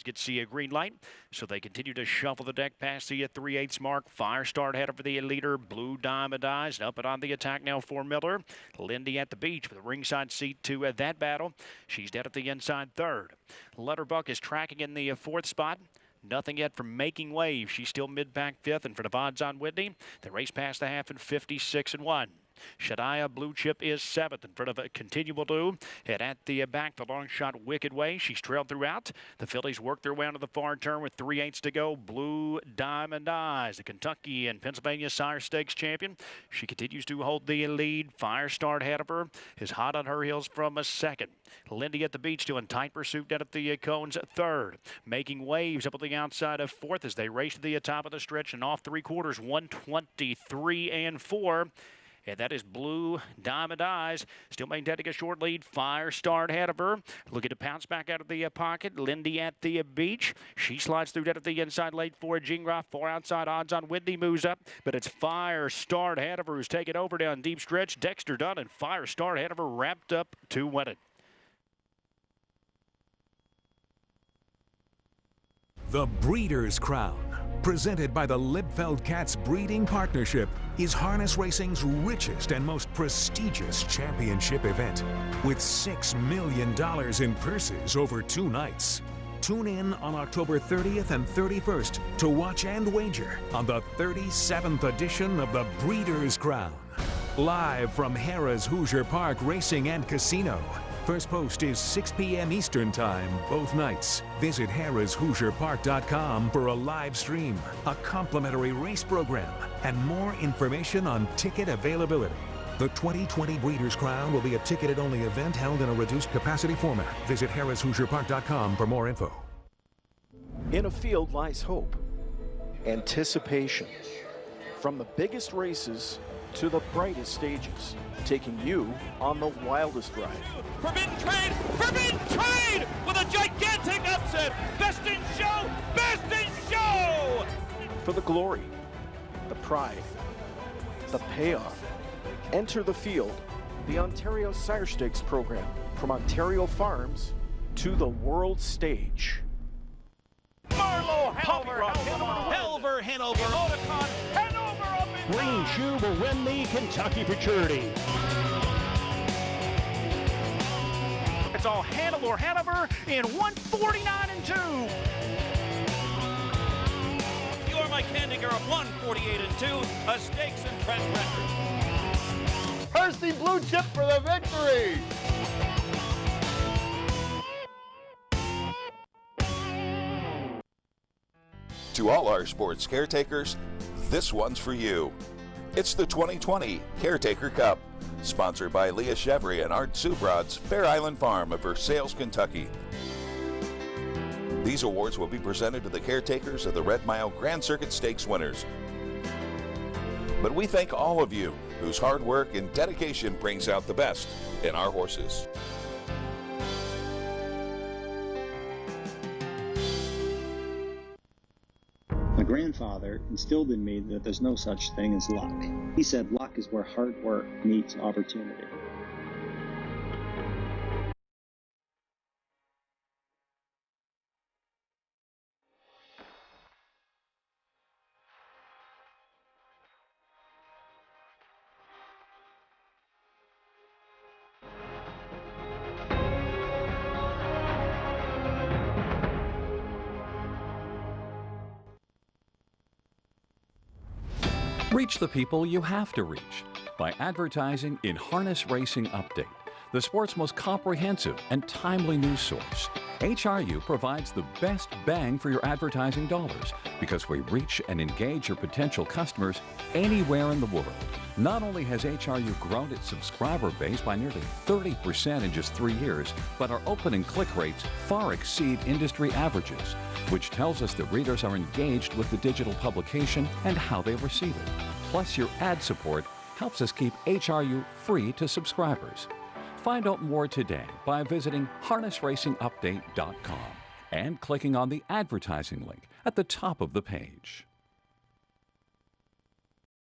Gets the green light, so they continue to shuffle the deck past the 3/8 mark. Fire Start ahead over the leader, Blue Diamond Eyes, up and on the attack now for Miller. Lindy at the Beach with a ringside seat to that battle. She's dead at the inside 3rd. Letterbuck is tracking in the 4th spot. Nothing yet from Making Waves. She's still mid-pack 5th in front of Odds on Whitney. The race past the half in 56 and 1. Shadiah Blue Chip is 7th in front of a Continual Do. And at the back, the long shot Wicked Way. She's trailed throughout. The fillies work their way onto the far turn with 3/8 to go. Blue Diamond Eyes, the Kentucky and Pennsylvania Sire Stakes champion. She continues to hold the lead. Fire Start ahead of her is hot on her heels from a 2nd. Lindy at the Beach doing tight pursuit down at the cones 3rd. Making Waves up at the outside of 4th as they race to the top of the stretch and off 3/4, 123 and 4. And that is Blue Diamond Eyes. Still maintaining a short lead. Fire Start ahead of her. Looking to pounce back out of the pocket. Lindy at the Beach. She slides through down at the inside late for Gingras. 4 outside. Odds on Whitney moves up. But it's Fire Start ahead of her who's taking over down deep stretch. Dexter Dunn and Fire Start ahead of her wrapped up to win it. The Breeders' Crown. Presented by the Liebfeld Cats Breeding Partnership, is harness racing's richest and most prestigious championship event, with $6 million in purses over 2 nights. Tune in on October 30th and 31st to watch and wager on the 37th edition of the Breeders' Crown. Live from Harrah's Hoosier Park Racing and Casino. First post is 6 p.m. Eastern Time, both nights. Visit harrahshoosierpark.com for a live stream, a complimentary race program, and more information on ticket availability. The 2020 Breeders' Crown will be a ticketed-only event held in a reduced capacity format. Visit harrahshoosierpark.com for more info. In a field lies hope, anticipation. From the biggest races to the brightest stages, taking you on the wildest ride. Forbidden Trade with a gigantic upset. Best in show. For the glory, the pride, the payoff. Enter the field, the Ontario Sire Stakes program, from Ontario farms to the world stage. Marlowe, Helver, Hanover, Oticon, Hanover up in Green Shoe will win the Kentucky Futurity. It's all Hanover in 149 and 2. You Are My Candy Girl 148 and 2, a Stakes and Trent record. Percy Blue Chip for the victory! To all our sports caretakers, this one's for you. It's the 2020 Caretaker Cup, sponsored by Leah Chevry and Art Subrod's Fair Island Farm of Versailles, Kentucky. These awards will be presented to the caretakers of the Red Mile Grand Circuit Stakes winners. But we thank all of you whose hard work and dedication brings out the best in our horses. My grandfather instilled in me that there's no such thing as luck. He said luck is where hard work meets opportunity. Reach the people you have to reach by advertising in Harness Racing Update, the sport's most comprehensive and timely news source. HRU provides the best bang for your advertising dollars because we reach and engage your potential customers anywhere in the world. Not only has HRU grown its subscriber base by nearly 30% in just 3 years, but our open and click rates far exceed industry averages, which tells us that readers are engaged with the digital publication and how they receive it. Plus, your ad support helps us keep HRU free to subscribers. Find out more today by visiting harnessracingupdate.com and clicking on the advertising link at the top of the page.